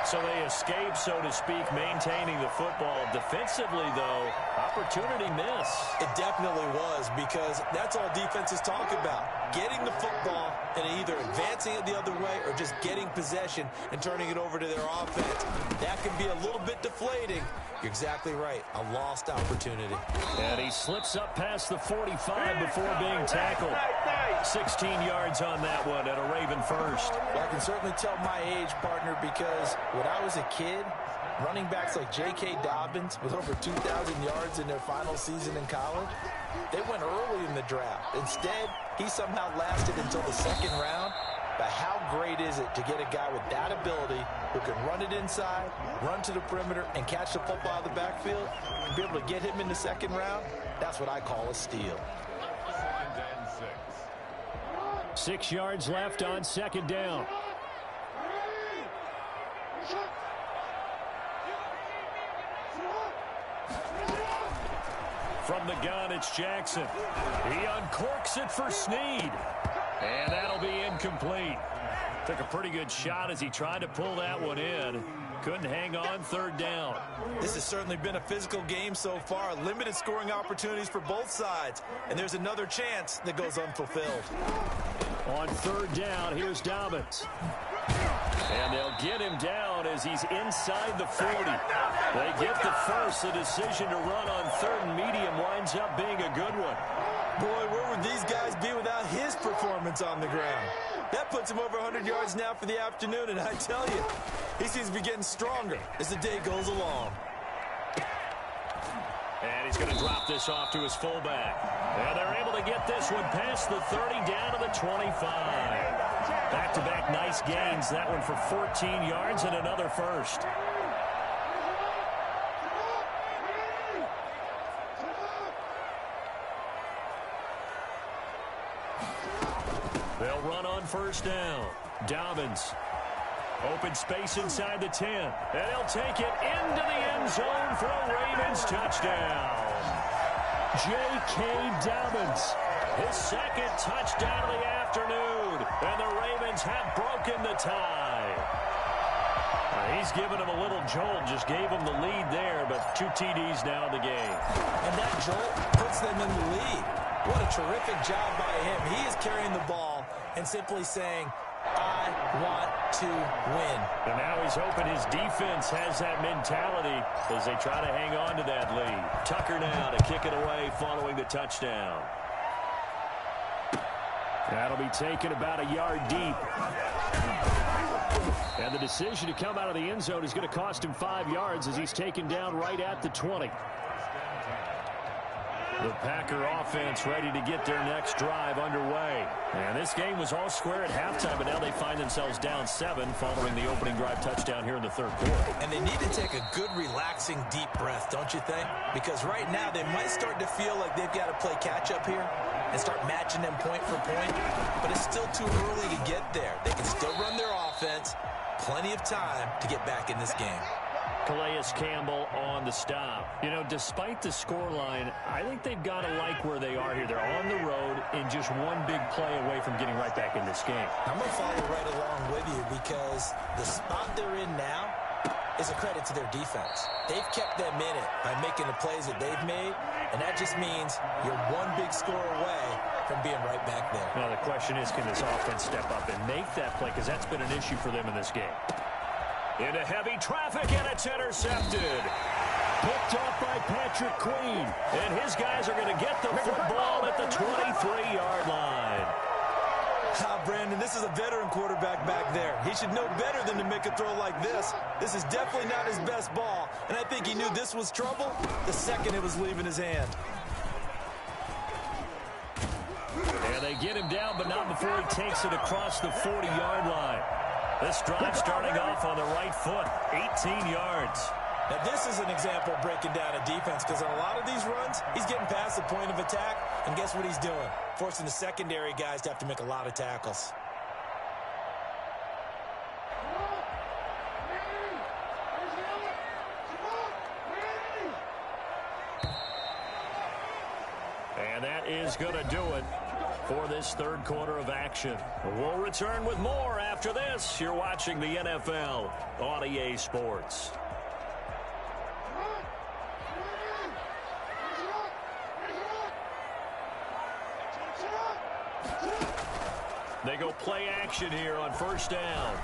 So they escape, so to speak, maintaining the football. Defensively, though, opportunity miss. It definitely was, because that's all defenses talk about. Getting the football and either advancing it the other way or just getting possession and turning it over to their offense. That can be a little bit deflating. You're exactly right. A lost opportunity. And he slips up past the 45 before being tackled. 16 yards on that one at a Raven first. Well, I can certainly tell my age, partner, because when I was a kid, running backs like J.K. Dobbins with over 2,000 yards in their final season in college, they went early in the draft. Instead, he somehow lasted until the second round. But how great is it to get a guy with that ability who can run it inside, run to the perimeter, and catch the football out of the backfield, and be able to get him in the second round? That's what I call a steal. 6 yards left on second down. From the gun, it's Jackson. He uncorks it for Snead. And that'll be incomplete. Took a pretty good shot as he tried to pull that one in. Couldn't hang on third down. This has certainly been a physical game so far. Limited scoring opportunities for both sides. And there's another chance that goes unfulfilled. On third down, here's Dobbins. And they'll get him down as he's inside the 40. They get the first. The decision to run on third and medium winds up being a good one. Boy, where would these guys be without his performance on the ground? That puts him over 100 yards now for the afternoon, and I tell you, he seems to be getting stronger as the day goes along. And he's going to drop this off to his fullback. And they're able to get this one past the 30 down to the 25. Back-to-back nice gains. That one for 14 yards and another first. They'll run on first down. Dobbins. Open space inside the 10. And he'll take it into the end zone for a Ravens touchdown. J.K. Dobbins, his second touchdown of the afternoon. And the Ravens have broken the tie. He's given him a little jolt, just gave him the lead there, but 2 TDs now in the game. And that jolt puts them in the lead. What a terrific job by him. He is carrying the ball and simply saying, I want to win. And now he's hoping his defense has that mentality as they try to hang on to that lead. Tucker now to kick it away following the touchdown. That'll be taken about a yard deep. And the decision to come out of the end zone is going to cost him 5 yards as he's taken down right at the 20. The Packer offense ready to get their next drive underway. And this game was all square at halftime, but now they find themselves down 7 following the opening drive touchdown here in the third quarter. And they need to take a good, relaxing, deep breath, don't you think? Because right now they might start to feel like they've got to play catch-up here and start matching them point for point. But it's still too early to get there. They can still run their offense. Plenty of time to get back in this game. Calais Campbell on the stop. You know, despite the scoreline, I think they've got to like where they are here. They're on the road and just one big play away from getting right back in this game. I'm going to follow right along with you because the spot they're in now is a credit to their defense. They've kept them in it by making the plays that they've made, and that just means you're one big score away from being right back there. Now, the question is, can this offense step up and make that play? Because that's been an issue for them in this game. Into heavy traffic, and it's intercepted. Picked off by Patrick Queen. And his guys are going to get the football at the 23-yard line. Brandon, this is a veteran quarterback back there. He should know better than to make a throw like this. This is definitely not his best ball, and I think he knew this was trouble the second it was leaving his hand. And they get him down, but not before he takes it across the 40-yard line. This drive starting off on the right foot, 18 yards. Now, this is an example of breaking down a defense because on a lot of these runs, he's getting past the point of attack, and guess what he's doing? Forcing the secondary guys to have to make a lot of tackles. And that is going to do it for this third quarter of action. We'll return with more after this. You're watching the NFL on EA Sports. They go play action here on first down.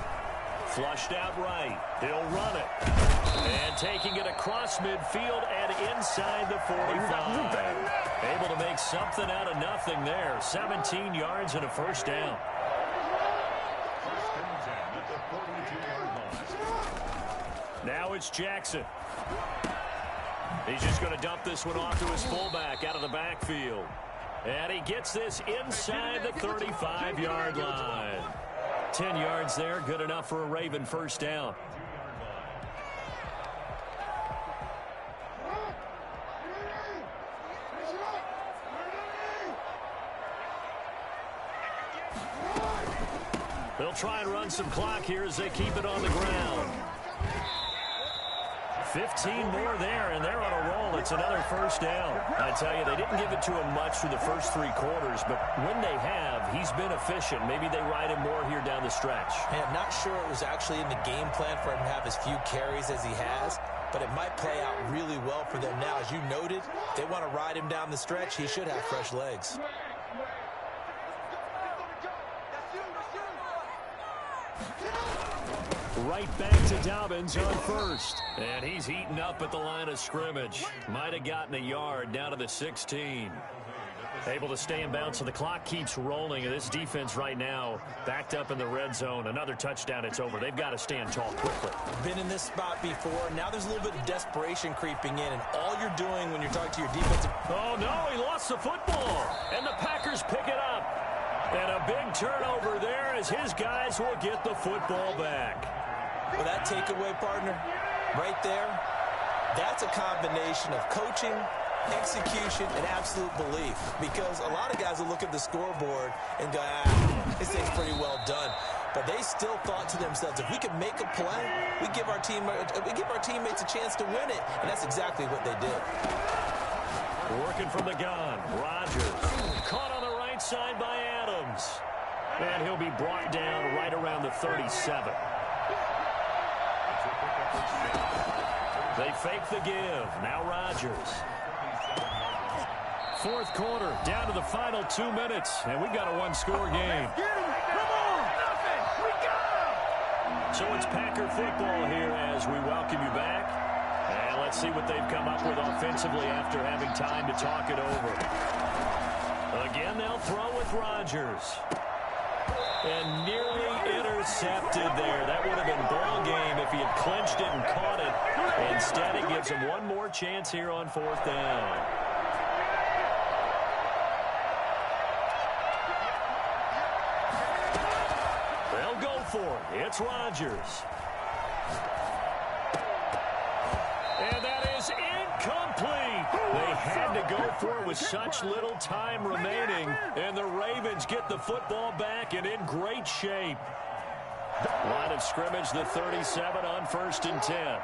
Flushed out right. He'll run it. And taking it across midfield and inside the 45. Able to make something out of nothing there. 17 yards and a first down. Now it's Jackson. He's just going to dump this one off to his fullback out of the backfield. And he gets this inside the 35-yard line. 10 yards there, good enough for a Raven first down. They'll try and run some clock here as they keep it on the ground. 15 more there, and they're on a roll. It's another first down. I tell you, they didn't give it to him much through the first three quarters, but when they have, he's been efficient. Maybe they ride him more here down the stretch. And I'm not sure it was actually in the game plan for him to have as few carries as he has, but it might play out really well for them now. As you noted, they want to ride him down the stretch. He should have fresh legs. Right back to Dobbins on first. And he's heating up at the line of scrimmage. Might have gotten a yard down to the 16. Able to stay in bounds, so the clock keeps rolling. And this defense right now backed up in the red zone. Another touchdown, it's over. They've got to stand tall quickly. Been in this spot before. Now there's a little bit of desperation creeping in. And all you're doing when you're talking to your defensive... Oh, no, he lost the football. And the Packers pick it up. And a big turnover there as his guys will get the football back. Well, that takeaway, partner, right there, that's a combination of coaching, execution, and absolute belief. Because a lot of guys will look at the scoreboard and go, this thing's pretty well done. But they still thought to themselves, if we can make a play, we give our teammates a chance to win it. And that's exactly what they did. Working from the gun, Rodgers. Caught on the right side by Adams. And he'll be brought down right around the 37. They fake the give. Now Rodgers. Fourth quarter, down to the final 2 minutes, and we've got a one-score game. So it's Packer football here as we welcome you back. And let's see what they've come up with offensively after having time to talk it over. Again, they'll throw with Rodgers. And nearly intercepted there. That would have been ball game if he had clinched it and caught it. Instead, it gives him one more chance here on fourth down. They'll go for it. It's Rodgers. And that is incomplete. They had to go for it with such little time remaining. And the Ravens get the football back and in great shape. Line of scrimmage, the 37 on first and 10.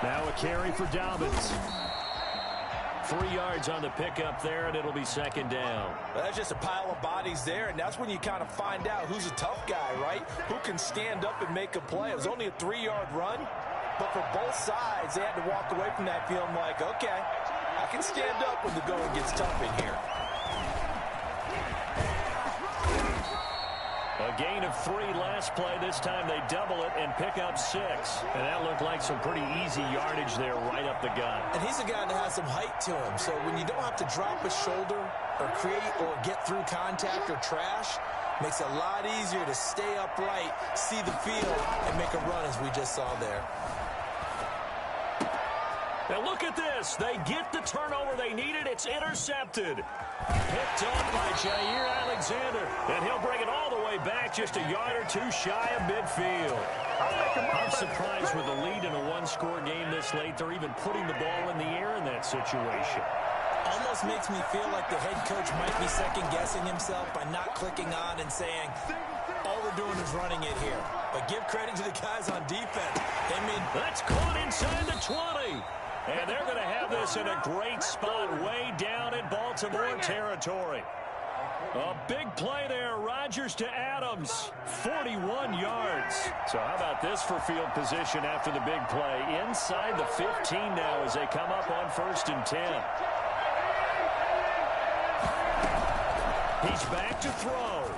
Now a carry for Dobbins. 3 yards on the pickup there, and it'll be second down. Well, that's just a pile of bodies there, and that's when you kind of find out who's a tough guy, right? Who can stand up and make a play. It was only a 3-yard run, but for both sides, they had to walk away from that feeling like, okay, I can stand up when the going gets tough in here. A gain of 3 last play. This time they double it and pick up 6. And that looked like some pretty easy yardage there right up the gut. And he's a guy that has some height to him. So when you don't have to drop a shoulder or create or get through contact or trash, makes it a lot easier to stay upright, see the field, and make a run as we just saw there. Now look at this. They get the turnover they needed. It's intercepted. Picked off by Jair Alexander. And he'll bring it all the way back just a yard or 2 shy of midfield. I'm surprised with a lead in a one-score game this late. They're even putting the ball in the air in that situation. Almost makes me feel like the head coach might be second-guessing himself by not clicking on and saying, all we're doing is running it here. But give credit to the guys on defense. That's caught inside the 20. And they're going to have this in a great spot way down in Baltimore territory. A big play there. Rodgers to Adams. 41 yards. So how about this for field position after the big play? Inside the 15 now as they come up on 1st and 10. He's back to throw.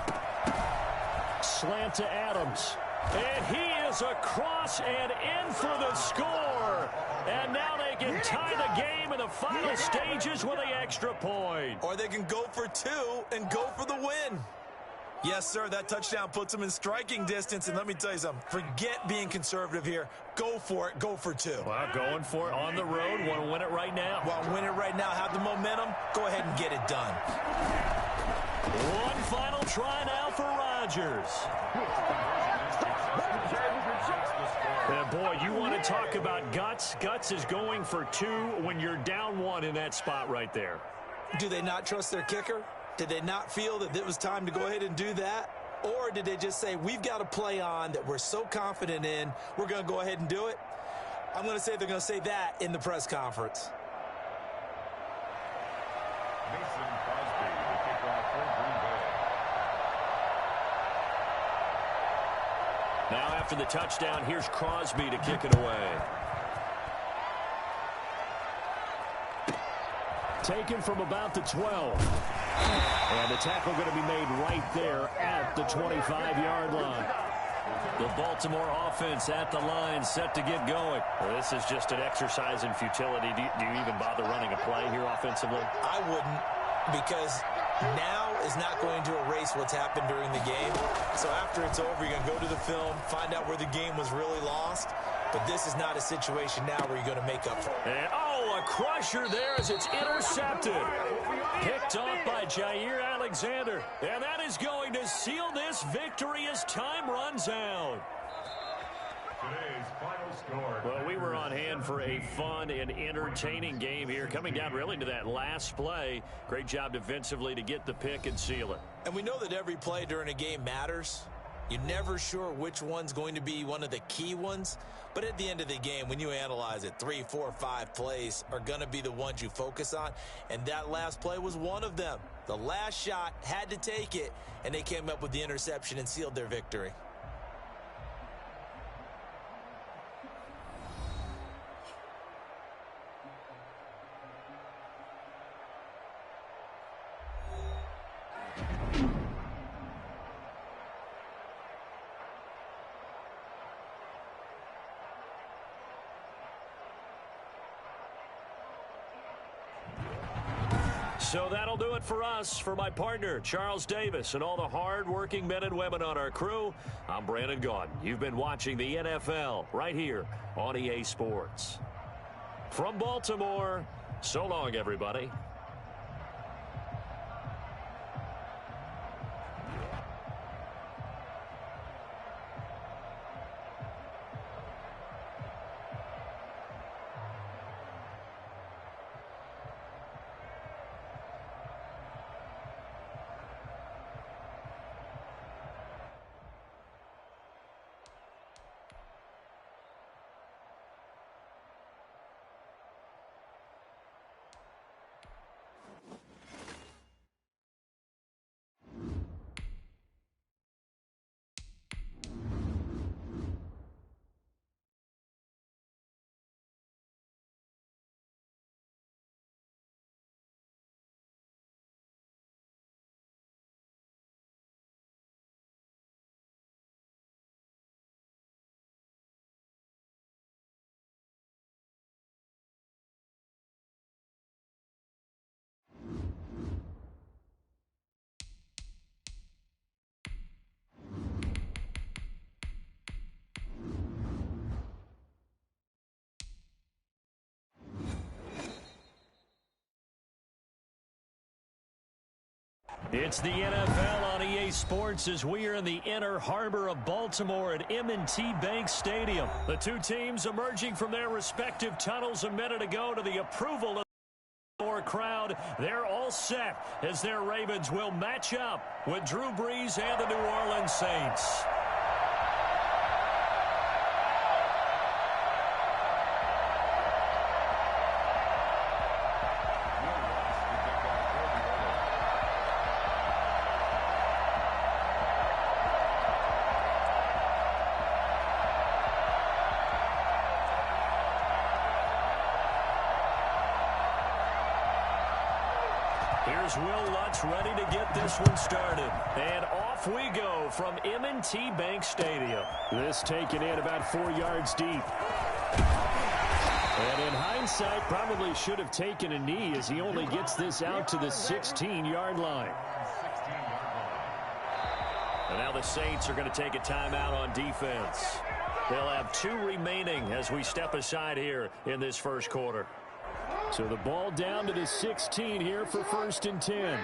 Slant to Adams. And he is across and in for the score. And now they can tie the game in the final stages with the extra point. Or they can go for 2 and go for the win. Yes, sir, that touchdown puts them in striking distance. And let me tell you something. Forget being conservative here. Go for it. Go for 2. Well, going for it on the road. Want to win it right now? Want to win it right now. Have the momentum. Go ahead and get it done. One final try now for Rodgers. And boy, you want to talk about guts. Guts is going for 2 when you're down 1 in that spot right there. Do they not trust their kicker? Did they not feel that it was time to go ahead and do that? Or did they just say, we've got a play on that we're so confident in, we're going to go ahead and do it? I'm going to say they're going to say that in the press conference. Now after the touchdown, here's Crosby to kick it away. Taken from about the 12. And the tackle going to be made right there at the 25-yard line. The Baltimore offense at the line, set to get going. Well, this is just an exercise in futility. Do you even bother running a play here offensively? I wouldn't, because now is not going to erase what's happened during the game. So after it's over, you're going to go to the film, find out where the game was really lost. But this is not a situation now where you're going to make up for it. And, a crusher there as it's intercepted. Picked off by Jair Alexander. And that is going to seal this victory as time runs out. Today's final score. Well, we were on hand for a fun and entertaining game here. Coming down really to that last play. Great job defensively to get the pick and seal it. And we know that every play during a game matters. You're never sure which one's going to be one of the key ones. But at the end of the game, when you analyze it, 3, 4, 5 plays are going to be the ones you focus on. And that last play was one of them. The last shot had to take it, and they came up with the interception and sealed their victory. So that'll do it for us. For my partner, Charles Davis, and all the hard-working men and women on our crew, I'm Brandon Gaudin. You've been watching the NFL right here on EA Sports. From Baltimore, so long, everybody. It's the NFL on EA Sports as we are in the inner harbor of Baltimore at M&T Bank Stadium. The two teams emerging from their respective tunnels a minute ago to the approval of the crowd. They're all set as their Ravens will match up with Drew Brees and the New Orleans Saints. Here's Will Lutz ready to get this one started. And off we go from M&T Bank Stadium. This taken in about 4 yards deep. And in hindsight, probably should have taken a knee as he only gets this out to the 16-yard line. And now the Saints are going to take a timeout on defense. They'll have 2 remaining as we step aside here in this first quarter. So the ball down to the 16 here for 1st and 10.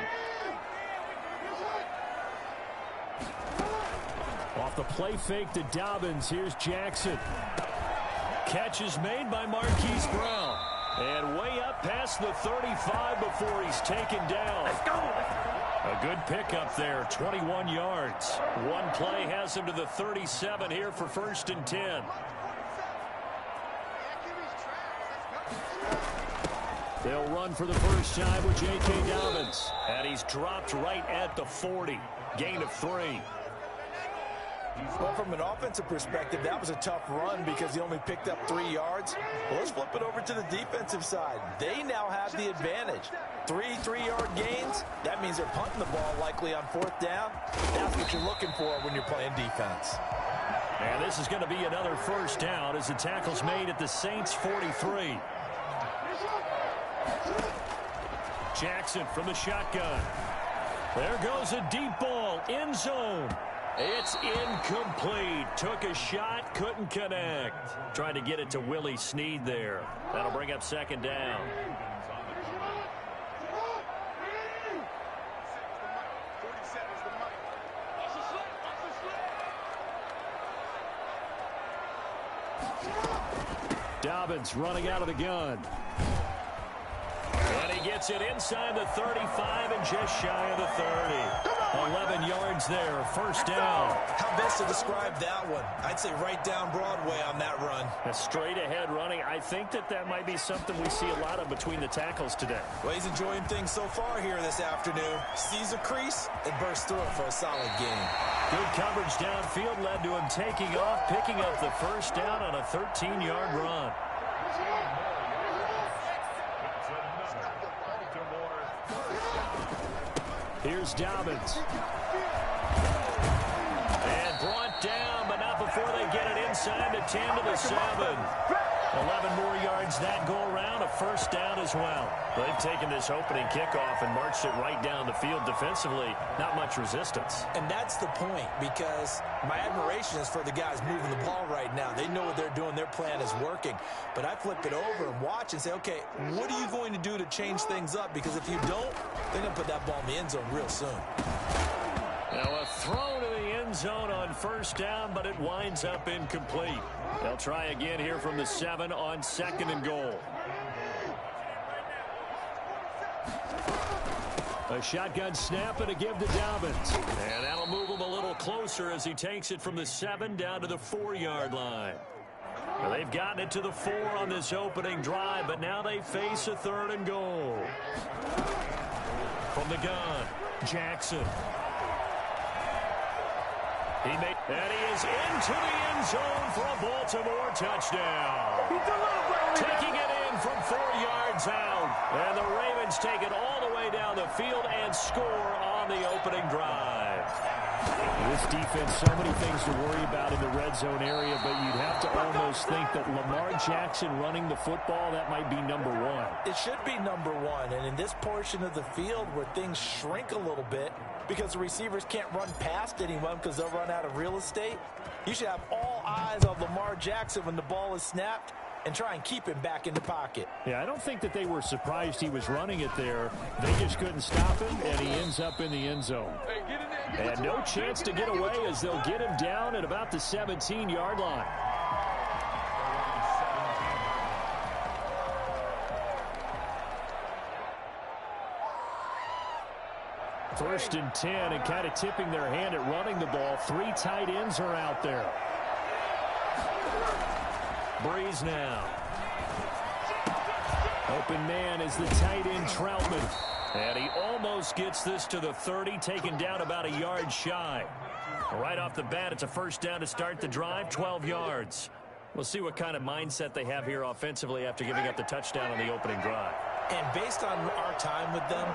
Off the play fake to Dobbins. Here's Jackson. Catch is made by Marquise Brown. And way up past the 35 before he's taken down. Let's go. A good pickup there, 21 yards. One play has him to the 37 here for 1st and 10. They'll run for the first time with J.K. Dobbins. And he's dropped right at the 40. Gain of 3. Well, from an offensive perspective, that was a tough run because he only picked up 3 yards. Well, let's flip it over to the defensive side. They now have the advantage. 3 3-yard gains. That means they're punting the ball likely on 4th down. That's what you're looking for when you're playing defense. And this is going to be another first down as the tackle's made at the Saints' 43. Jackson from the shotgun. There goes a deep ball, end zone. It's incomplete. Took a shot, couldn't connect. Tried to get it to Willie Snead there. That'll bring up 2nd down. Dobbins running out of the gun. And he gets it inside the 35 and just shy of the 30. 11 yards there, first down. How best to describe that one? I'd say right down Broadway on that run. A straight ahead running. I think that might be something we see a lot of between the tackles today. Well, he's enjoying things so far here this afternoon. Sees a crease and bursts through it for a solid gain. Good coverage downfield led to him taking off, picking up the first down on a 13-yard run. Here's Dobbins. And brought down, but not before they get it inside the 10 to the 7. 11 more yards that go around, a first down as well. They've taken this opening kickoff and marched it right down the field defensively. Not much resistance. And that's the point, because my admiration is for the guys moving the ball right now. They know what they're doing. Their plan is working. But I flip it over and watch and say, okay, what are you going to do to change things up? Because if you don't, they're going to put that ball in the end zone real soon. Now a throw to the end zone on first down, but it winds up incomplete. They'll try again here from the 7 on 2nd and goal. A shotgun snap and a give to Dobbins. And that'll move him a little closer as he takes it from the 7 down to the 4-yard line. Well, they've gotten it to the 4 on this opening drive, but now they face a 3rd and goal. From the gun, Jackson. And he is into the end zone for a Baltimore touchdown. Taking it in from 4 yards out. And the Ravens take it all the way down the field and score on the opening drive. This defense, so many things to worry about in the red zone area, but you'd have to almost think that Lamar Jackson running the football, that might be number 1. It should be number 1, and in this portion of the field where things shrink a little bit because the receivers can't run past anyone because they'll run out of real estate, you should have all eyes on Lamar Jackson when the ball is snapped and try and keep him back in the pocket. Yeah, I don't think that they were surprised he was running it there. They just couldn't stop him, and he ends up in the end zone. And no chance to get away as they'll get him down at about the 17-yard line. First and 10, and kind of tipping their hand at running the ball. 3 tight ends are out there. Breeze now. Open man is the tight end Troutman. And he almost gets this to the 30, taken down about a yard shy. Right off the bat, it's a first down to start the drive, 12 yards. We'll see what kind of mindset they have here offensively after giving up the touchdown on the opening drive. And based on our time with them,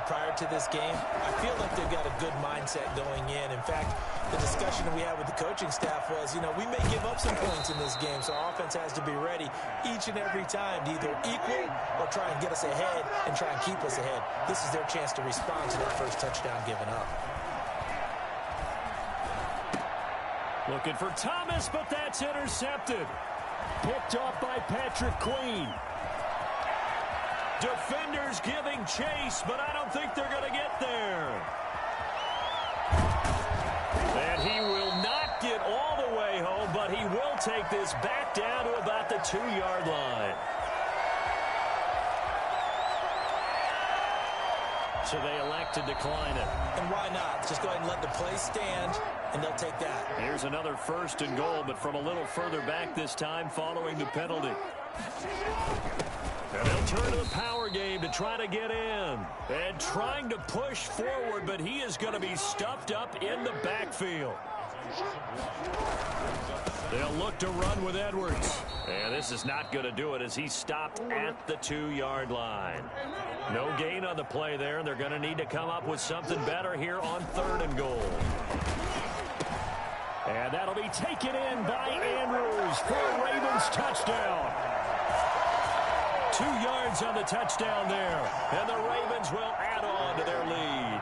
prior to this game, I feel like they've got a good mindset going in. In fact, the discussion that we had with the coaching staff was, we may give up some points in this game, so our offense has to be ready each and every time to either equal or try and get us ahead and try and keep us ahead. This is their chance to respond to that first touchdown given up. Looking for Thomas, but that's intercepted. Picked off by Patrick Queen. Defenders giving chase, but I don't think they're going to get there. And he will not get all the way home, but he will take this back down to about the 2-yard line. So they elect to decline it. And why not? Just go ahead and let the play stand, and they'll take that. Here's another 1st and goal, but from a little further back this time following the penalty. And they'll turn to the power game to try to get in. And trying to push forward, but he is going to be stuffed up in the backfield. They'll look to run with Edwards. And this is not going to do it as he's stopped at the 2-yard line. No gain on the play there, and they're going to need to come up with something better here on 3rd and goal. And that'll be taken in by Andrews for a Ravens touchdown. 2 yards on the touchdown there, and the Ravens will add on to their lead.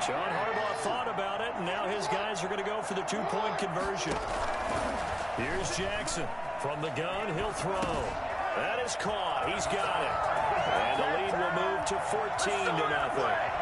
John Harbaugh thought about it, and now his guys are going to go for the 2-point conversion. Here's Jackson. From the gun, he'll throw. That is caught. He's got it. And the lead will move to 14-0.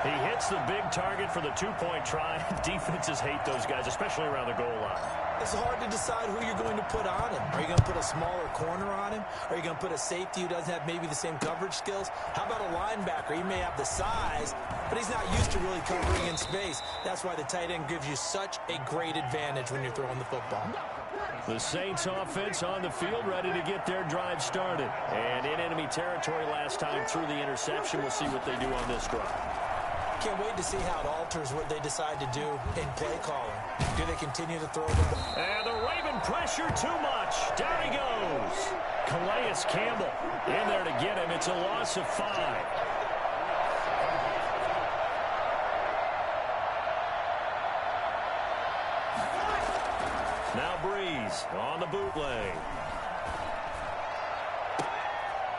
He hits the big target for the 2-point try. Defenses hate those guys, especially around the goal line. It's hard to decide who you're going to put on him. Are you going to put a smaller corner on him? Are you going to put a safety who doesn't have maybe the same coverage skills? How about a linebacker? He may have the size, but he's not used to really covering in space. That's why the tight end gives you such a great advantage when you're throwing the football. The Saints offense on the field ready to get their drive started. And in enemy territory last time through the interception. We'll see what they do on this drive. Can't wait to see how it alters what they decide to do in play calling. Do they continue to throw the ball? And the Raven pressure too much. Down he goes. Calais Campbell in there to get him. It's a loss of 5. Now Breeze on the bootleg.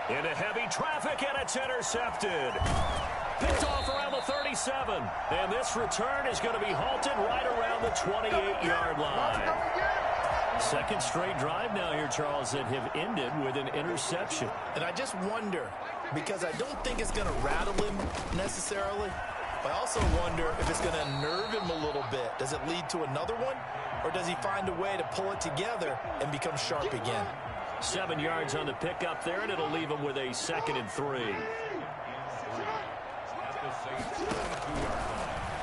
Into heavy traffic, and it's intercepted. Picked off around the 37. And this return is going to be halted right around the 28-yard line. Second straight drive now here, Charles, that have ended with an interception. And I just wonder, because I don't think it's going to rattle him necessarily, but I also wonder if it's going to unnerve him a little bit. Does it lead to another one? Or does he find a way to pull it together and become sharp again? 7 yards on the pickup there, and it'll leave him with a 2nd and 3.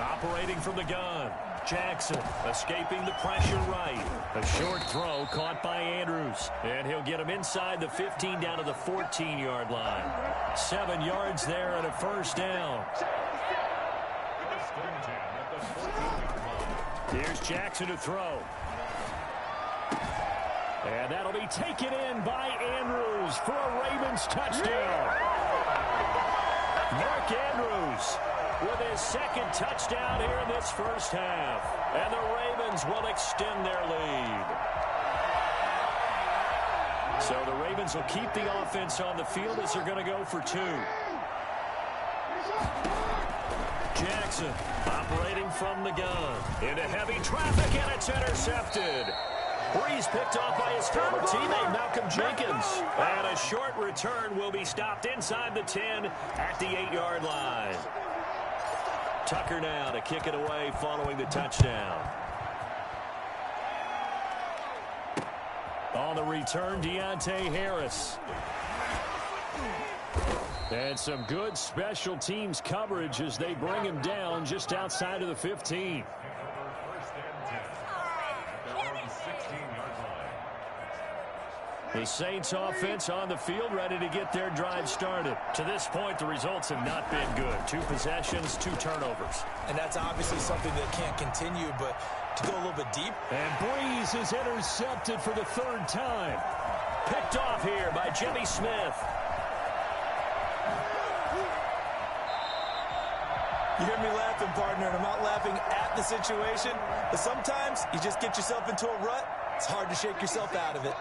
Operating from the gun. Jackson escaping the pressure right. A short throw caught by Andrews. And he'll get him inside the 15 down to the 14-yard line. 7 yards there and a 1st down. Here's Jackson to throw. And that'll be taken in by Andrews for a Ravens touchdown. Mark Andrews with his 2nd touchdown here in this first half. And the Ravens will extend their lead. So the Ravens will keep the offense on the field as they're going to go for 2. Jackson operating from the gun. Into heavy traffic, and it's intercepted. Breeze picked off by his former teammate Malcolm Jenkins. And a short return will be stopped inside the 10 at the 8-yard line. Tucker now to kick it away following the touchdown. On the return, Deontay Harris. And some good special teams coverage as they bring him down just outside of the 15. The Saints offense on the field ready to get their drive started. To this point, the results have not been good. 2 possessions, 2 turnovers. And that's obviously something that can't continue, but to go a little bit deep. And Breeze is intercepted for the 3rd time. Picked off here by Jimmy Smith. You hear me laughing, partner, and I'm not laughing at the situation, but sometimes you just get yourself into a rut. It's hard to shake yourself out of it.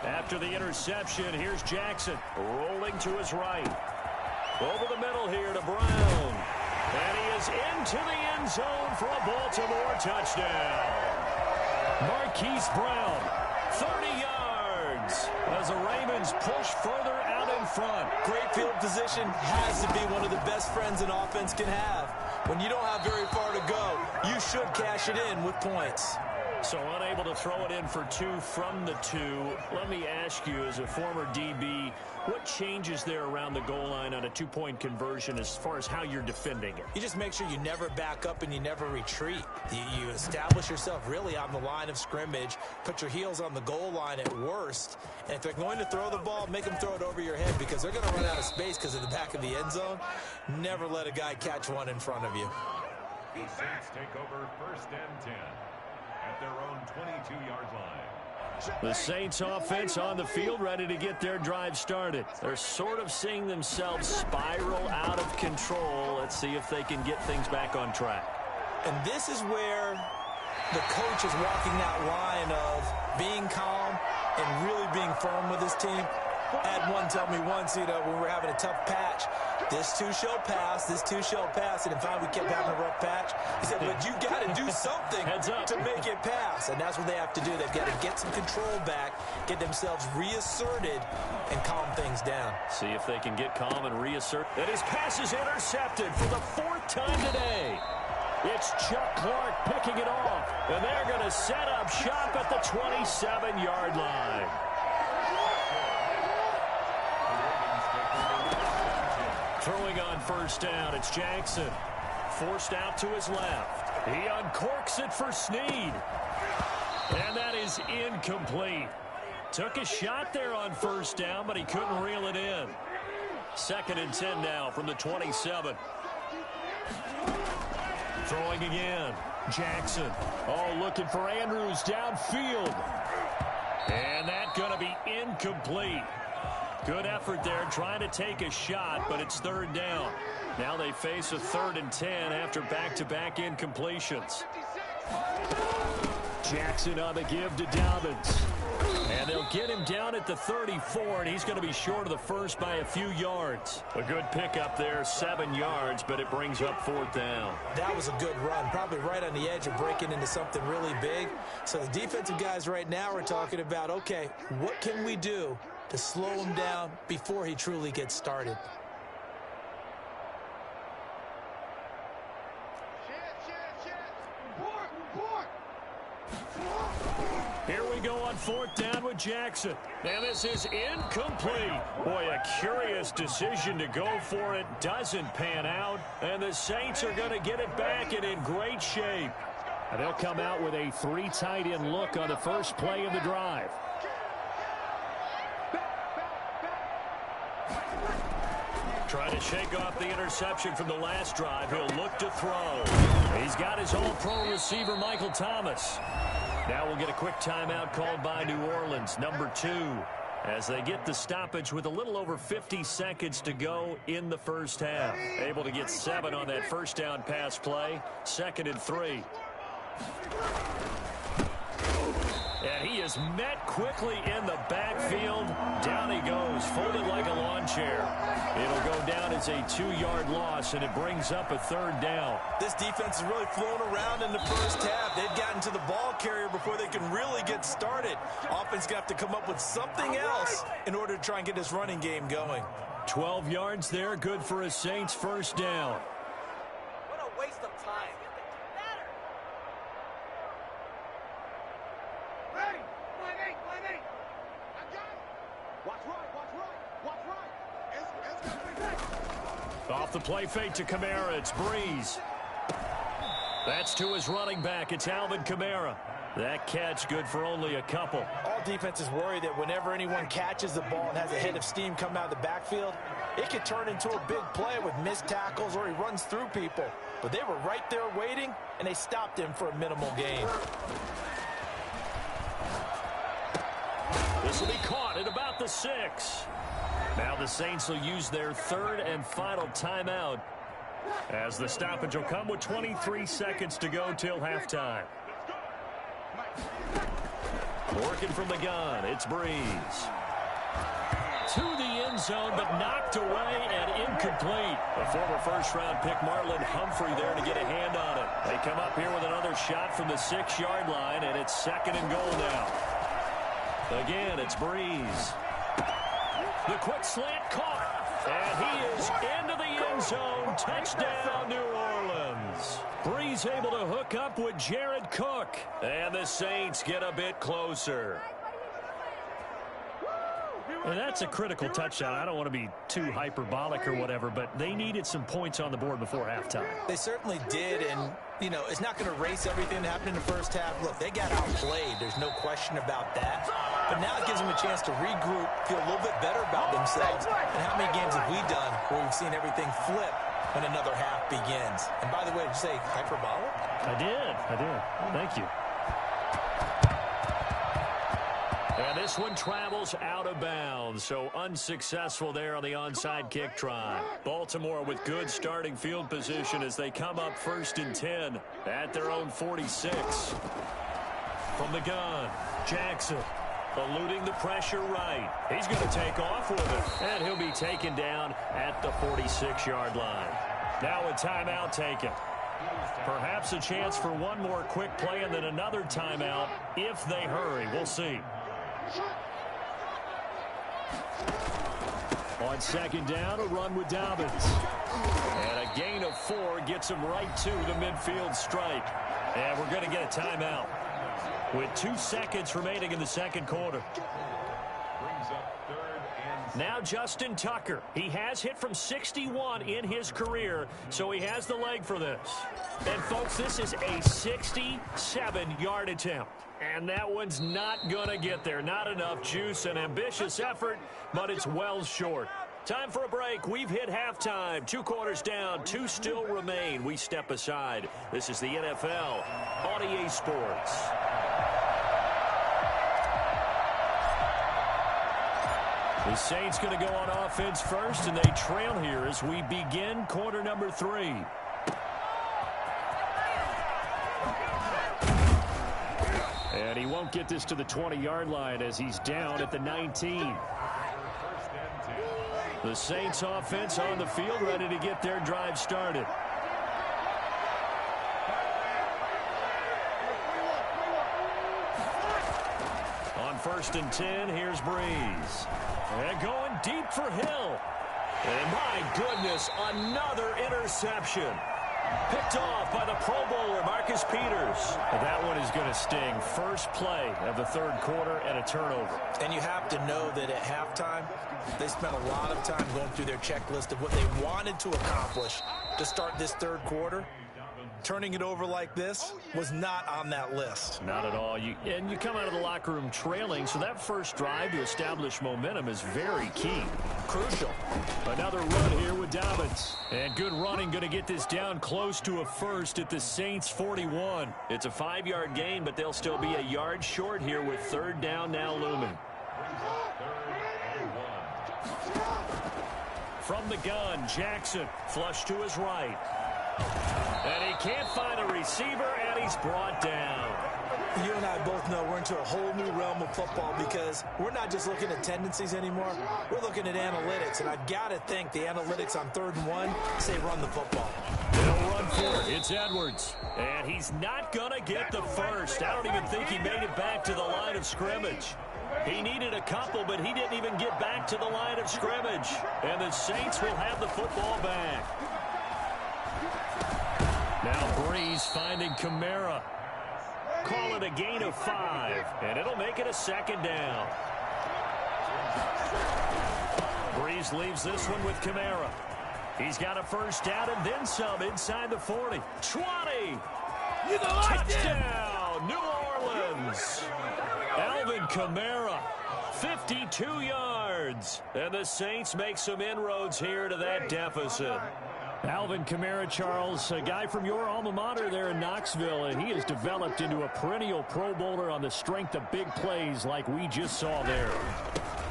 After the interception, here's Jackson rolling to his right. Over the middle here to Brown. And he is into the end zone for a Baltimore touchdown. Marquise Brown, 30 yards, as the Ravens push further out in front. Great field position has to be one of the best friends an offense can have. When you don't have very far to go, you should cash it in with points. So unable to throw it in for 2 from the 2. Let me ask you, as a former DB, what changes there around the goal line on a 2-point conversion as far as how you're defending it? You just make sure you never back up and you never retreat. You establish yourself really on the line of scrimmage, put your heels on the goal line at worst, and if they're going to throw the ball, make them throw it over your head because they're going to run out of space because of the back of the end zone. Never let a guy catch one in front of you. The Saints take over 1st and 10 at their own 22-yard line. The Saints offense on the field, ready to get their drive started. They're sort of seeing themselves spiral out of control. Let's see if they can get things back on track. And this is where the coach is walking that line of being calm and really being firm with his team. I had one tell me once, when we were having a tough patch, this too shall pass, this too shall pass, and in fact we kept having a rough patch. He said, but you got to do something to make it pass, and that's what they have to do. They've got to get some control back, get themselves reasserted, and calm things down. See if they can get calm and reassert. And his pass is intercepted for the 4th time today. It's Chuck Clark picking it off, and they're going to set up shop at the 27-yard line. Throwing on 1st down, it's Jackson. Forced out to his left. He uncorks it for Snead. And that is incomplete. Took a shot there on 1st down, but he couldn't reel it in. 2nd and 10 now from the 27. Throwing again. Jackson. Oh, looking for Andrews downfield. And that's going to be incomplete. Good effort there, trying to take a shot, but it's 3rd down. Now they face a 3rd and 10 after back-to-back incompletions. Jackson on the give to Dobbins. And they'll get him down at the 34, and he's going to be short of the first by a few yards. A good pickup there, 7 yards, but it brings up 4th down. That was a good run, probably right on the edge of breaking into something really big. So the defensive guys right now are talking about, okay, what can we do to slow him down before he truly gets started? Here we go on 4th down with Jackson. And this is incomplete. Boy, a curious decision to go for it. Doesn't pan out. And the Saints are going to get it back and in great shape. And they'll come out with a 3 tight end look on the first play of the drive. Trying to shake off the interception from the last drive. He'll look to throw. He's got his all-pro receiver, Michael Thomas. Now we'll get a quick timeout called by New Orleans, number 2, as they get the stoppage with a little over 50 seconds to go in the first half. Able to get 7 on that 1st down pass play. 2nd and 3. And he is met quickly in the backfield. Down he goes, folded like a lawn chair. It'll go down as a 2-yard loss, and it brings up a 3rd down. This defense is really flown around in the first half. They've gotten to the ball carrier before they can really get started. Offense going to have to come up with something else in order to try and get this running game going. 12 yards there, good for a Saints 1st down. What a waste of time. Off the play fake to Kamara, it's Breeze. That's to his running back, it's Alvin Kamara. That catch good for only a couple. All defenses worry that whenever anyone catches the ball and has a head of steam come out of the backfield, it could turn into a big play with missed tackles or he runs through people. But they were right there waiting, and they stopped him for a minimal gain. This will be caught at about the 6. Now the Saints will use their third and final timeout as the stoppage will come with 23 seconds to go till halftime. Working from the gun, it's Breeze. To the end zone, but knocked away and incomplete. A former first-round pick, Marlon Humphrey, there to get a hand on it. They come up here with another shot from the 6-yard line, and it's 2nd and goal now. Again, it's Breeze. The quick slant caught, and he is into the end zone. Touchdown, New Orleans. Breeze able to hook up with Jared Cook, and the Saints get a bit closer. And that's a critical touchdown. I don't want to be too hyperbolic or whatever, but they needed some points on the board before halftime. They certainly did, and, you know, it's not going to erase everything that happened in the first half. Look, they got outplayed. There's no question about that. But now it gives them a chance to regroup, feel a little bit better about themselves. And how many games have we done where we've seen everything flip when another half begins? And by the way, did you say hyperbolic? I did. Thank you. And this one travels out of bounds, so unsuccessful there on the onside kick try. Baltimore with good starting field position as they come up 1st and 10 at their own 46. From the gun, Jackson eluding the pressure right. He's going to take off with it, and he'll be taken down at the 46-yard line. Now a timeout taken. Perhaps a chance for one more quick play and then another timeout if they hurry. We'll see. On 2nd down, a run with Dobbins. And a gain of 4 gets him right to the midfield stripe. And we're going to get a timeout with 2 seconds remaining in the 2nd quarter. Now Justin Tucker. He has hit from 61 in his career, so he has the leg for this. And, folks, this is a 67-yard attempt. And that one's not going to get there. Not enough juice, an ambitious effort, but it's well short. Time for a break. We've hit halftime. 2 quarters down, 2 still remain. We step aside. This is the NFL on EA Sports. The Saints going to go on offense first, and they trail here as we begin quarter number 3. And he won't get this to the 20-yard line as he's down at the 19. The Saints offense on the field, ready to get their drive started. On 1st and 10, here's Breeze. And going deep for Hill. And my goodness, another interception. Picked off by the Pro Bowler, Marcus Peters. That one is going to sting. First play of the 3rd quarter and a turnover. And you have to know that at halftime, they spent a lot of time going through their checklist of what they wanted to accomplish to start this 3rd quarter. Turning it over like this was not on that list. Not at all. You come out of the locker room trailing, so that first drive to establish momentum is very key. Crucial. Another run here with Dobbins. And good running, going to get this down close to a first at the Saints 41. It's a 5-yard gain, but they'll still be a yard short here with 3rd down now looming. From the gun, Jackson flush to his right. And he can't find a receiver, and he's brought down. You and I both know we're into a whole new realm of football because we're not just looking at tendencies anymore. We're looking at analytics, and I've got to think the analytics on 3rd and 1 say run the football. They'll run for it. It's Edwards. And he's not going to get the first. I don't even think he made it back to the line of scrimmage. He needed a couple, but he didn't even get back to the line of scrimmage. And the Saints will have the football back. Now Breeze finding Kamara. Call it a gain of 5, and it'll make it a 2nd down. Breeze leaves this one with Kamara. He's got a 1st down and then some inside the 40. 20. Touchdown, New Orleans. Alvin Kamara, 52 yards. And the Saints make some inroads here to that deficit. Alvin Kamara, Charles, a guy from your alma mater there in Knoxville, and he has developed into a perennial Pro Bowler on the strength of big plays like we just saw there.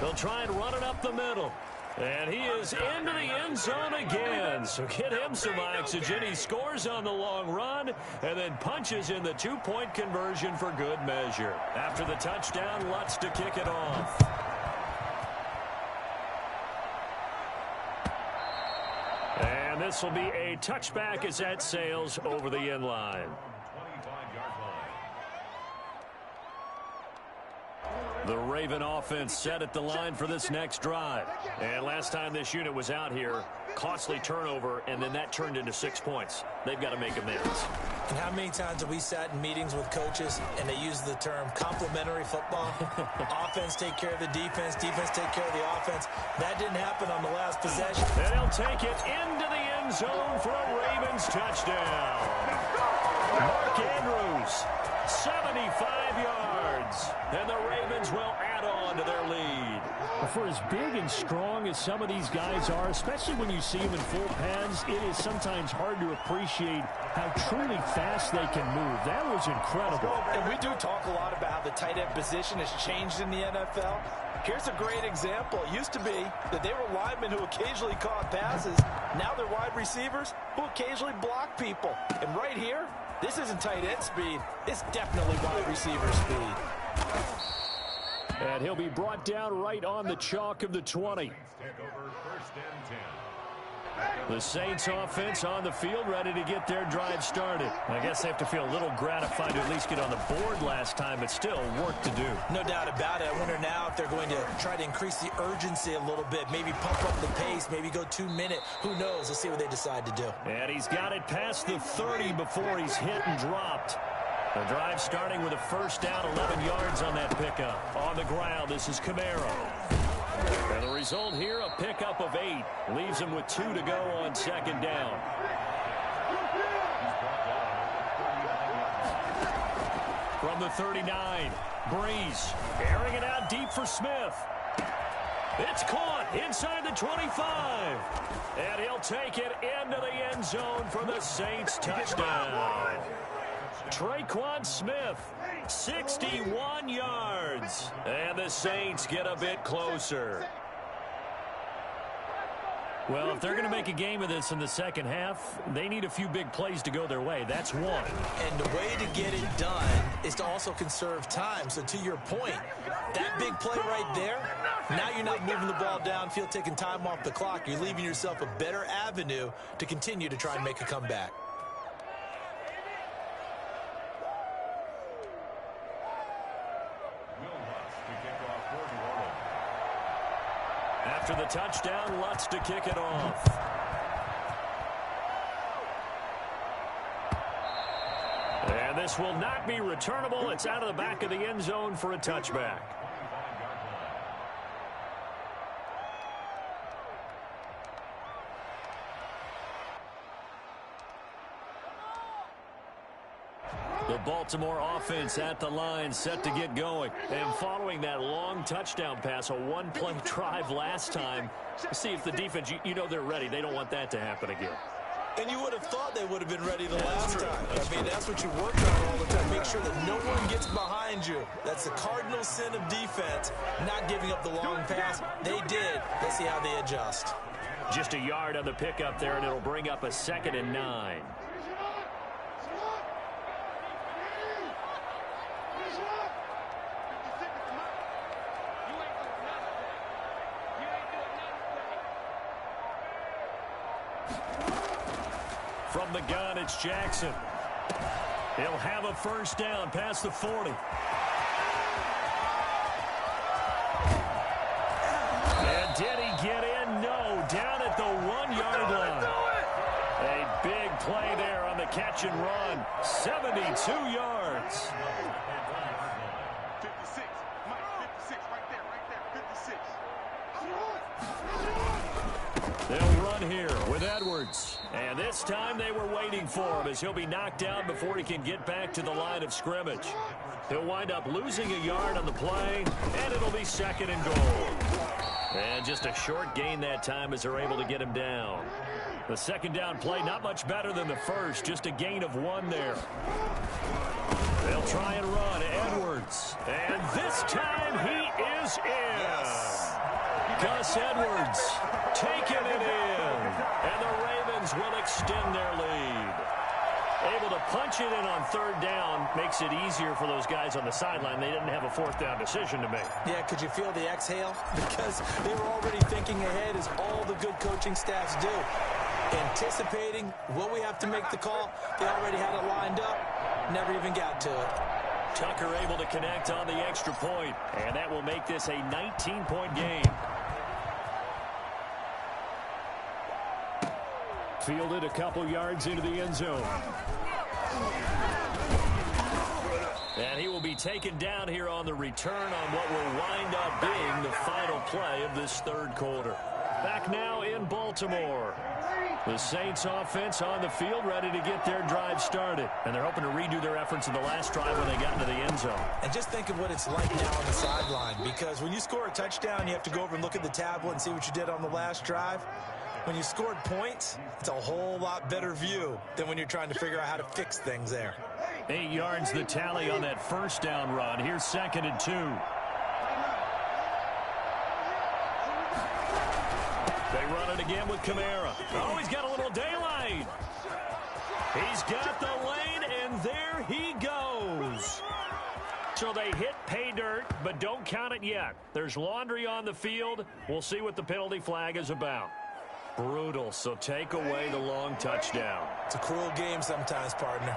They'll try and run it up the middle. And he is into the end zone again. So get him some oxygen. He scores on the long run and then punches in the two-point conversion for good measure. After the touchdown, Lutz to kick it off. And this will be a touchback as that sails over the end line. The Raven offense set at the line for this next drive. And last time this unit was out here, costly turnover, and then that turned into 6 points. They've got to make amends. And how many times have we sat in meetings with coaches and they use the term complementary football? Offense take care of the defense, defense take care of the offense. That didn't happen on the last possession. And he'll take it into the end zone for a Ravens touchdown. Mark Andrews, 75 yards. And the Ravens will add on to their lead. For as big and strong as some of these guys are, especially when you see them in full pads, it is sometimes hard to appreciate how truly fast they can move. That was incredible. And we do talk a lot about how the tight end position has changed in the NFL. Here's a great example. It used to be that they were linemen who occasionally caught passes. Now they're wide receivers who occasionally block people. And right here, this isn't tight end speed. It's definitely wide receiver speed. And he'll be brought down right on the chalk of the 20. The Saints offense on the field, ready to get their drive started. I guess they have to feel a little gratified to at least get on the board last time, but still work to do. No doubt about it. I wonder now if they're going to try to increase the urgency a little bit, maybe pump up the pace, maybe go 2 minute. Who knows? Let's see what they decide to do. And he's got it past the 30 before he's hit and dropped. The drive starting with a first down, 11 yards on that pickup. On the ground, this is Camaro. And the result here, a pickup of 8. Leaves him with 2 to go on second down. From the 39, Breeze airing it out deep for Smith. It's caught inside the 25. And he'll take it into the end zone for the Saints touchdown. Traquan Smith, 61 yards. And the Saints get a bit closer. Well, if they're going to make a game of this in the second half, they need a few big plays to go their way. That's one. And the way to get it done is to also conserve time. So to your point, that big play right there, now you're not moving the ball downfield, taking time off the clock. You're leaving yourself a better avenue to continue to try and make a comeback. After the touchdown, Lutz to kick it off. And this will not be returnable. It's out of the back of the end zone for a touchback. The Baltimore offense at the line, set to get going. And following that long touchdown pass, a one-play drive last time, see if the defense, you know they're ready. They don't want that to happen again. And you would have thought they would have been ready the last time. I mean, that's what you work on all the time. Make sure that no one gets behind you. That's the cardinal sin of defense, not giving up the long pass. They did. Let's see how they adjust. Just a yard on the pickup there, and it'll bring up a 2nd and 9. From the gun, it's Jackson. He'll have a first down past the 40. And did he get in? No, down at the 1-yard line. A big play there on the catch and run. 72 yards. 56. Mike, 56 right there, 56. They'll run here with Edwards. And this time they were waiting for him as he'll be knocked down before he can get back to the line of scrimmage. He'll wind up losing a yard on the play, and it'll be 2nd and goal. And just a short gain that time as they're able to get him down. The 2nd down play, not much better than the first, just a gain of 1 there. They'll try and run. Edwards. And this time he is in. Yes. Gus Edwards taking it in. And the Ravens will extend their lead. Able to punch it in on third down makes it easier for those guys on the sideline. They didn't have a fourth down decision to make. Yeah, could you feel the exhale? Because they were already thinking ahead, as all the good coaching staffs do. Anticipating, will we have to make the call? They already had it lined up. Never even got to it. Tucker able to connect on the extra point, and that will make this a 19-point game. Fielded a couple yards into the end zone. And he will be taken down here on the return on what will wind up being the final play of this third quarter. Back now in Baltimore. The Saints offense on the field, ready to get their drive started. And they're hoping to redo their efforts in the last drive when they got into the end zone. And just think of what it's like now on the sideline. Because when you score a touchdown, you have to go over and look at the tablet and see what you did on the last drive. When you scored points, it's a whole lot better view than when you're trying to figure out how to fix things there. 8 yards the tally on that first down run. Here's 2nd and 2. They run it again with Kamara. Oh, he's got a little daylight. He's got the lane, and there he goes. So they hit pay dirt, but don't count it yet. There's laundry on the field. We'll see what the penalty flag is about. Brutal, so take away the long touchdown. It's a cruel game sometimes, partner.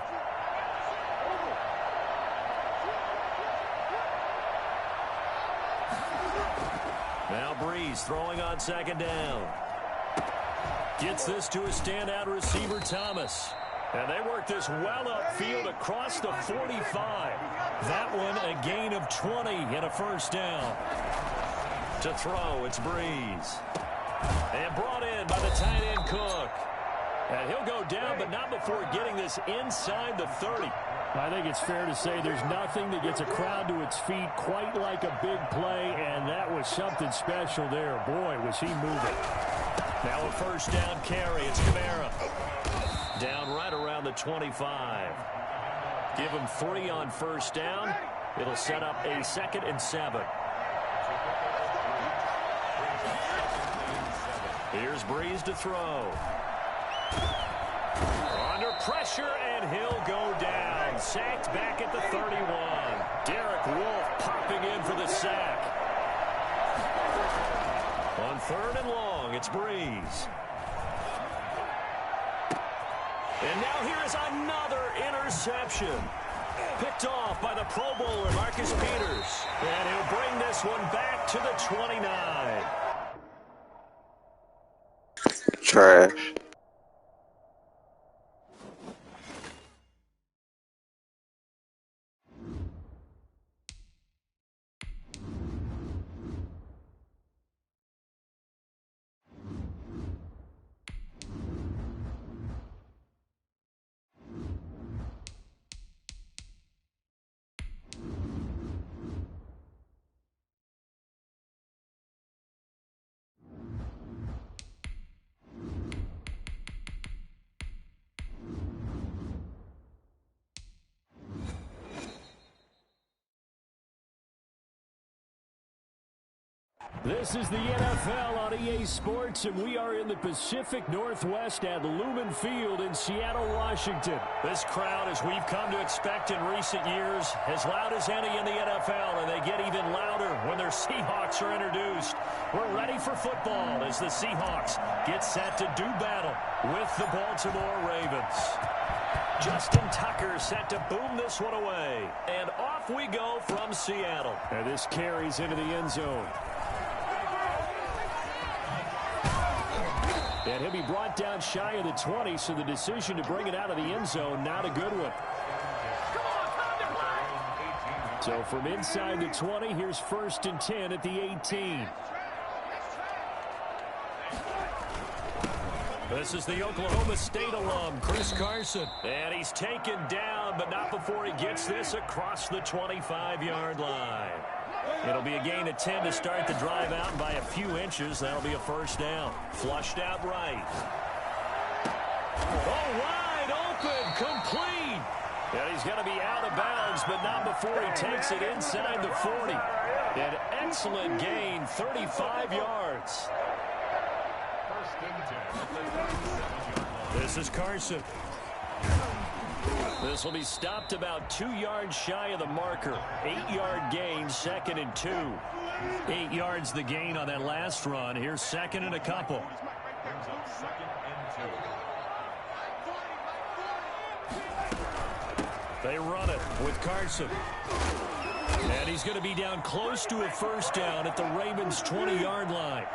Now Breeze throwing on 2nd down. Gets this to a standout receiver, Thomas. And they work this well upfield across the 45. That one a gain of 20 and a first down. To throw, it's Breeze. And brought in by the tight end Cook. And he'll go down, but not before getting this inside the 30. I think it's fair to say there's nothing that gets a crowd to its feet quite like a big play, and that was something special there. Boy, was he moving. Now a first down carry. It's Kamara. Down right around the 25. Give him 3 on first down. It'll set up a 2nd and 7. Here's Breeze to throw. Under pressure, and he'll go down. Sacked back at the 31. Derek Wolfe popping in for the sack. On 3rd and long, it's Breeze. And now here is another interception. Picked off by the Pro Bowler, Marcus Peters. And he'll bring this one back to the 29. Trash. This is the NFL on EA Sports, and we are in the Pacific Northwest at Lumen Field in Seattle, Washington. This crowd, as we've come to expect in recent years, as loud as any in the NFL, and they get even louder when their Seahawks are introduced. We're ready for football as the Seahawks get set to do battle with the Baltimore Ravens. Justin Tucker set to boom this one away. And off we go from Seattle. And this carries into the end zone. And he'll be brought down shy of the 20, so the decision to bring it out of the end zone, not a good one. So from inside the 20, here's 1st and 10 at the 18. This is the Oklahoma State alum, Chris Carson. And he's taken down, but not before he gets this across the 25-yard line. It'll be a gain of 10 to start the drive out, and by a few inches, that'll be a first down. Flushed out right. Oh, wide open, complete. And he's going to be out of bounds, but not before he takes it inside the 40. An excellent gain, 35 yards. This is Carson. This will be stopped about 2 yards shy of the marker. 8-yard gain, 2nd and 2. 8 yards the gain on that last run. Here's 2nd and a couple. They run it with Carson. And he's going to be down close to a first down at the Ravens' 20-yard line.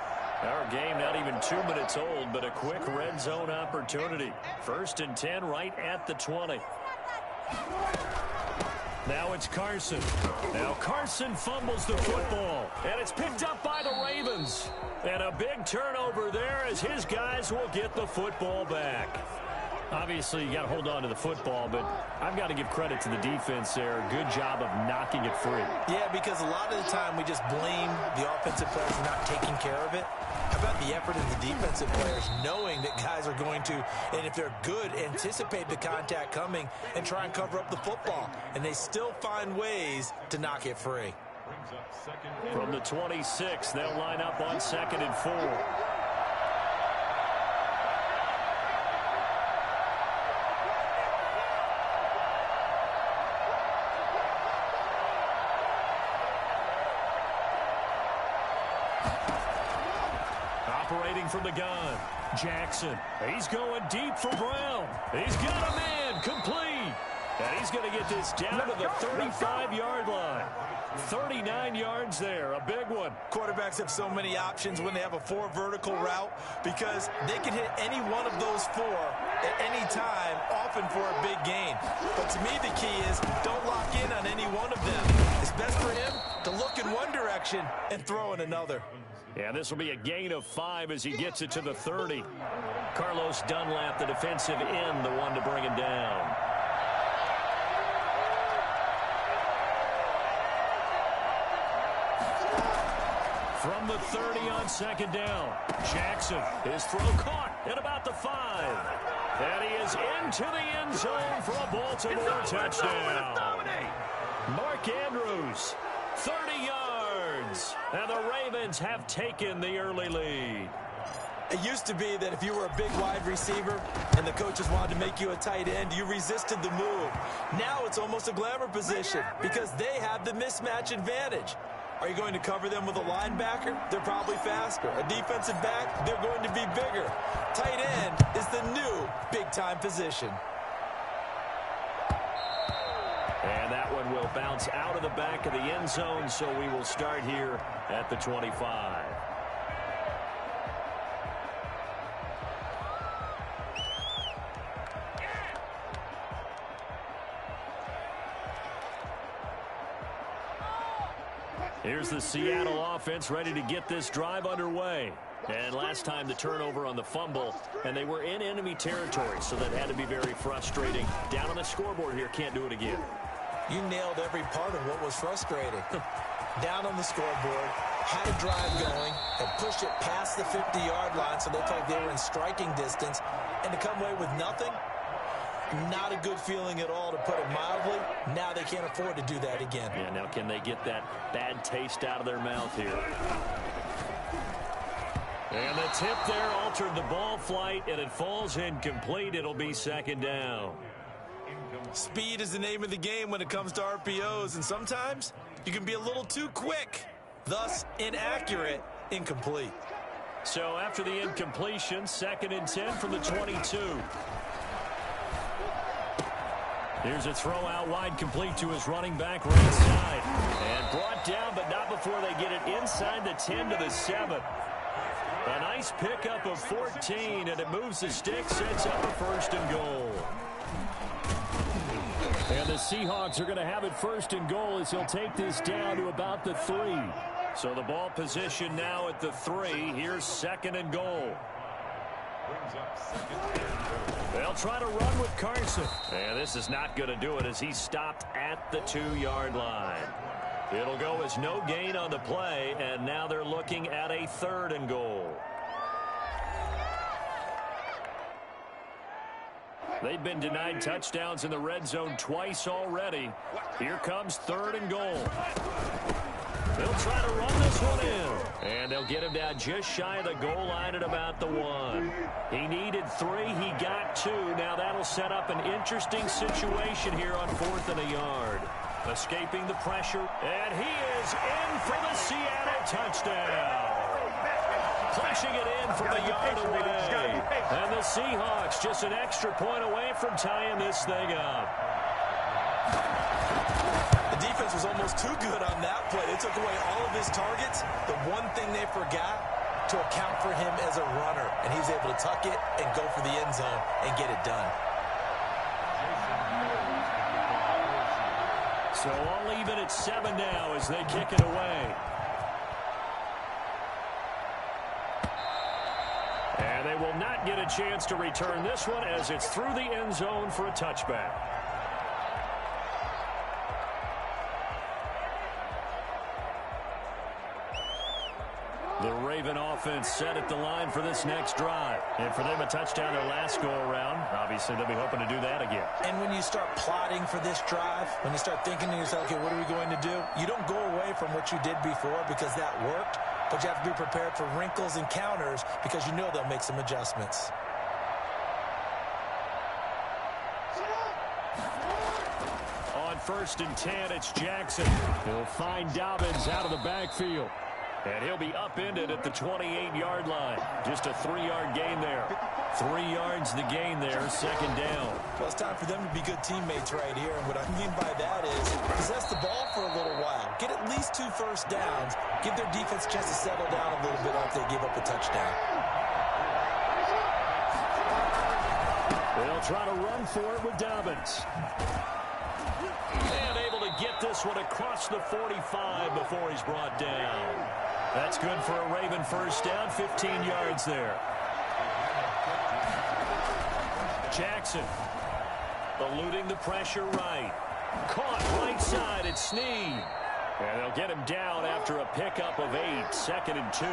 Our game not even 2 minutes old, but a quick red zone opportunity. 1st and 10 right at the 20. Now it's Carson. Now Carson fumbles the football, and it's picked up by the Ravens. And a big turnover there as his guys will get the football back. Obviously, you got to hold on to the football, but I've got to give credit to the defense there. Good job of knocking it free. Yeah, because a lot of the time we just blame the offensive players for not taking care of it. How about the effort of the defensive players knowing that guys are going to, and if they're good, anticipate the contact coming and try and cover up the football. And they still find ways to knock it free. From the 26, they'll line up on 2nd and 4. Operating from the gun, Jackson. He's going deep for Brown. He's got a man complete. And he's going to get this down to the 35-yard line. 39 yards there, a big one. Quarterbacks have so many options when they have a 4 vertical route because they can hit any one of those 4 at any time, often for a big gain. But to me, the key is don't lock in on any one of them. It's best for him to look in one direction and throw in another. Yeah, this will be a gain of 5 as he gets it to the 30. Carlos Dunlap, the defensive end, the one to bring him down. From the 30 on 2nd down, Jackson, his throw caught at about the 5. And he is into the end zone for a Baltimore touchdown. Mark Andrews, 30 yards. And the Ravens have taken the early lead. It used to be that if you were a big wide receiver and the coaches wanted to make you a tight end, you resisted the move. Now it's almost a glamour position because they have the mismatch advantage. Are you going to cover them with a linebacker? They're probably faster. A defensive back? They're going to be bigger. Tight end is the new big-time position. And that one will bounce out of the back of the end zone, so we will start here at the 25. Here's the Seattle offense ready to get this drive underway. And last time the turnover on the fumble, and they were in enemy territory, so that had to be very frustrating. Down on the scoreboard here, can't do it again. You nailed every part of what was frustrating. Down on the scoreboard, had a drive going, and pushed it past the 50-yard line so they felt they were in striking distance, and to come away with nothing, not a good feeling at all, to put it mildly. Now they can't afford to do that again. Yeah, now can they get that bad taste out of their mouth here? And the tip there altered the ball flight, and it falls incomplete. It'll be 2nd down. Speed is the name of the game when it comes to RPOs, and sometimes you can be a little too quick, thus inaccurate, incomplete. So after the incompletion, 2nd and 10 from the 22. Here's a throw out wide, complete to his running back right side. And brought down, but not before they get it inside the 10 to the 7. A nice pickup of 14, and it moves the stick, sets up a 1st and goal. And the Seahawks are going to have it 1st and goal as he'll take this down to about the 3. So the ball position now at the 3. Here's 2nd and goal. They'll try to run with Carson. And this is not going to do it as he's stopped at the 2-yard line. It'll go as no gain on the play, and now they're looking at a 3rd and goal. They've been denied touchdowns in the red zone twice already. Here comes 3rd and goal. They'll try to run this one in. And they'll get him down just shy of the goal line at about the 1. He needed 3. He got 2. Now that'll set up an interesting situation here on 4th and a yard. Escaping the pressure. And he is in for the Seattle touchdown. Punching it in from a yard away. And the Seahawks just an extra point away from tying this thing up. The defense was almost too good on that play. They took away all of his targets. The one thing they forgot, to account for him as a runner. And he was able to tuck it and go for the end zone and get it done. So all even at 7 now as they kick it away. And they will not get a chance to return this one as it's through the end zone for a touchback. The Raven offense set at the line for this next drive. And for them, a touchdown their last go-around. Obviously, they'll be hoping to do that again. And when you start plotting for this drive, when you start thinking to yourself, okay, what are we going to do? You don't go away from what you did before because that worked, but you have to be prepared for wrinkles and counters because you know they'll make some adjustments. On 1st and 10, it's Jackson. He'll find Dobbins out of the backfield. And he'll be upended at the 28-yard line. Just a 3-yard gain there. 3 yards the gain there, 2nd down. Well, it's time for them to be good teammates right here. And what I mean by that is possess the ball for a little while. Get at least 2 first downs. Give their defense a chance to settle down a little bit after they give up a touchdown. They'll try to run for it with Dobbins. And able to get this one across the 45 before he's brought down. That's good for a Raven first down, 15 yards there. Jackson eluding the pressure right. Caught right side at Snead. And they'll get him down after a pickup of 8, 2nd and 2.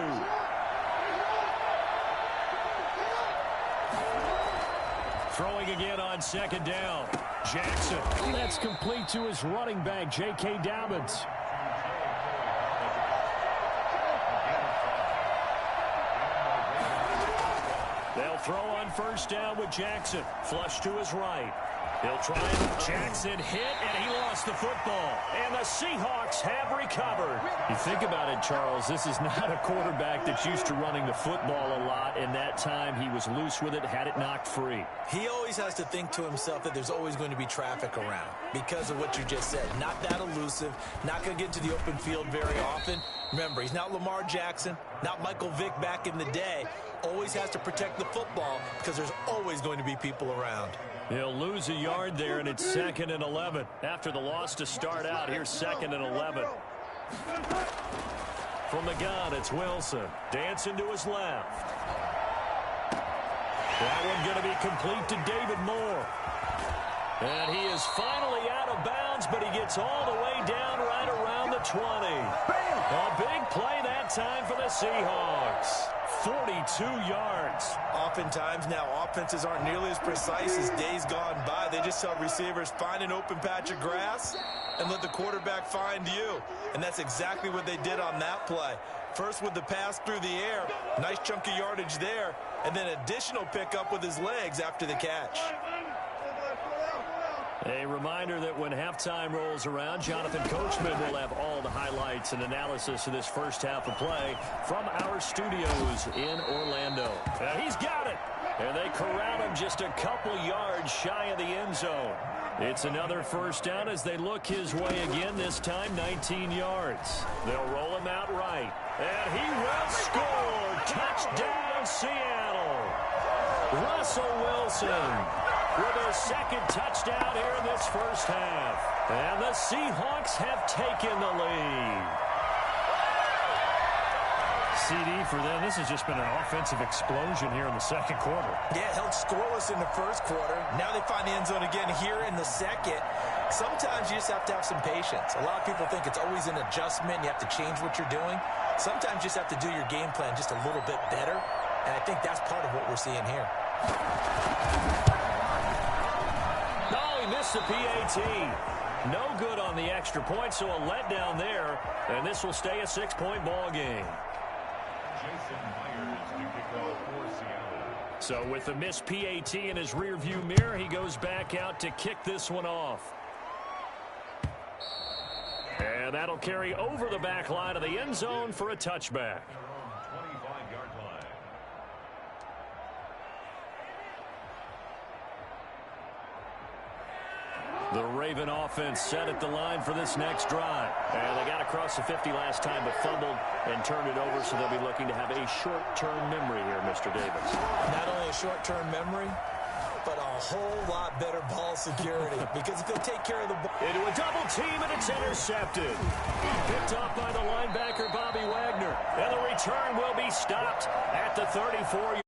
Throwing again on 2nd down. Jackson. That's complete to his running back, J.K. Dobbins. They'll throw on 1st down with Jackson. Flush to his right. He'll try it. Jackson hit, and he lost the football. And the Seahawks have recovered. You think about it, Charles, this is not a quarterback that's used to running the football a lot, and that time he was loose with it, had it knocked free. He always has to think to himself that there's always going to be traffic around because of what you just said. Not that elusive, not going to get into the open field very often. Remember, he's not Lamar Jackson, not Michael Vick back in the day. Always has to protect the football because there's always going to be people around. He'll lose a yard there, and it's 2nd and 11. After the loss to start out, here's 2nd and 11. From the gun, it's Wilson. Dancing to his left. That one going to be complete to David Moore. And he is finally out of bounds, but he gets all the way down right around the 20. A big play that time for the Seahawks. 42 yards. Oftentimes now offenses aren't nearly as precise as days gone by. They just tell receivers, find an open patch of grass and let the quarterback find you. And that's exactly what they did on that play. First with the pass through the air, nice chunk of yardage there, and then additional pickup with his legs after the catch. A reminder that when halftime rolls around, Jonathan Coachman will have all the highlights and analysis of this first half of play from our studios in Orlando. He's got it. And they corral him just a couple yards shy of the end zone. It's another first down as they look his way again, this time 19 yards. They'll roll him out right. And he will score. Touchdown, Seattle. Russell Wilson with their 2nd touchdown here in this first half. And the Seahawks have taken the lead. CD for them, this has just been an offensive explosion here in the 2nd quarter. Yeah, held scoreless in the 1st quarter. Now they find the end zone again here in the 2nd. Sometimes you just have to have some patience. A lot of people think it's always an adjustment. You have to change what you're doing. Sometimes you just have to do your game plan just a little bit better. And I think that's part of what we're seeing here. Oh, he missed the PAT. No good on the extra point, so a letdown there. And this will stay a 6-point ball game. So with the missed PAT in his rearview mirror, he goes back out to kick this one off. And that'll carry over the back line of the end zone for a touchback. The Raven offense set at the line for this next drive. And they got across the 50 last time, but fumbled and turned it over, so they'll be looking to have a short-term memory here, Mr. Davis. Not only a short-term memory, but a whole lot better ball security. Because if they'll take care of the ball. Into a double team, and it's intercepted. Picked off by the linebacker, Bobby Wagner. And the return will be stopped at the 34.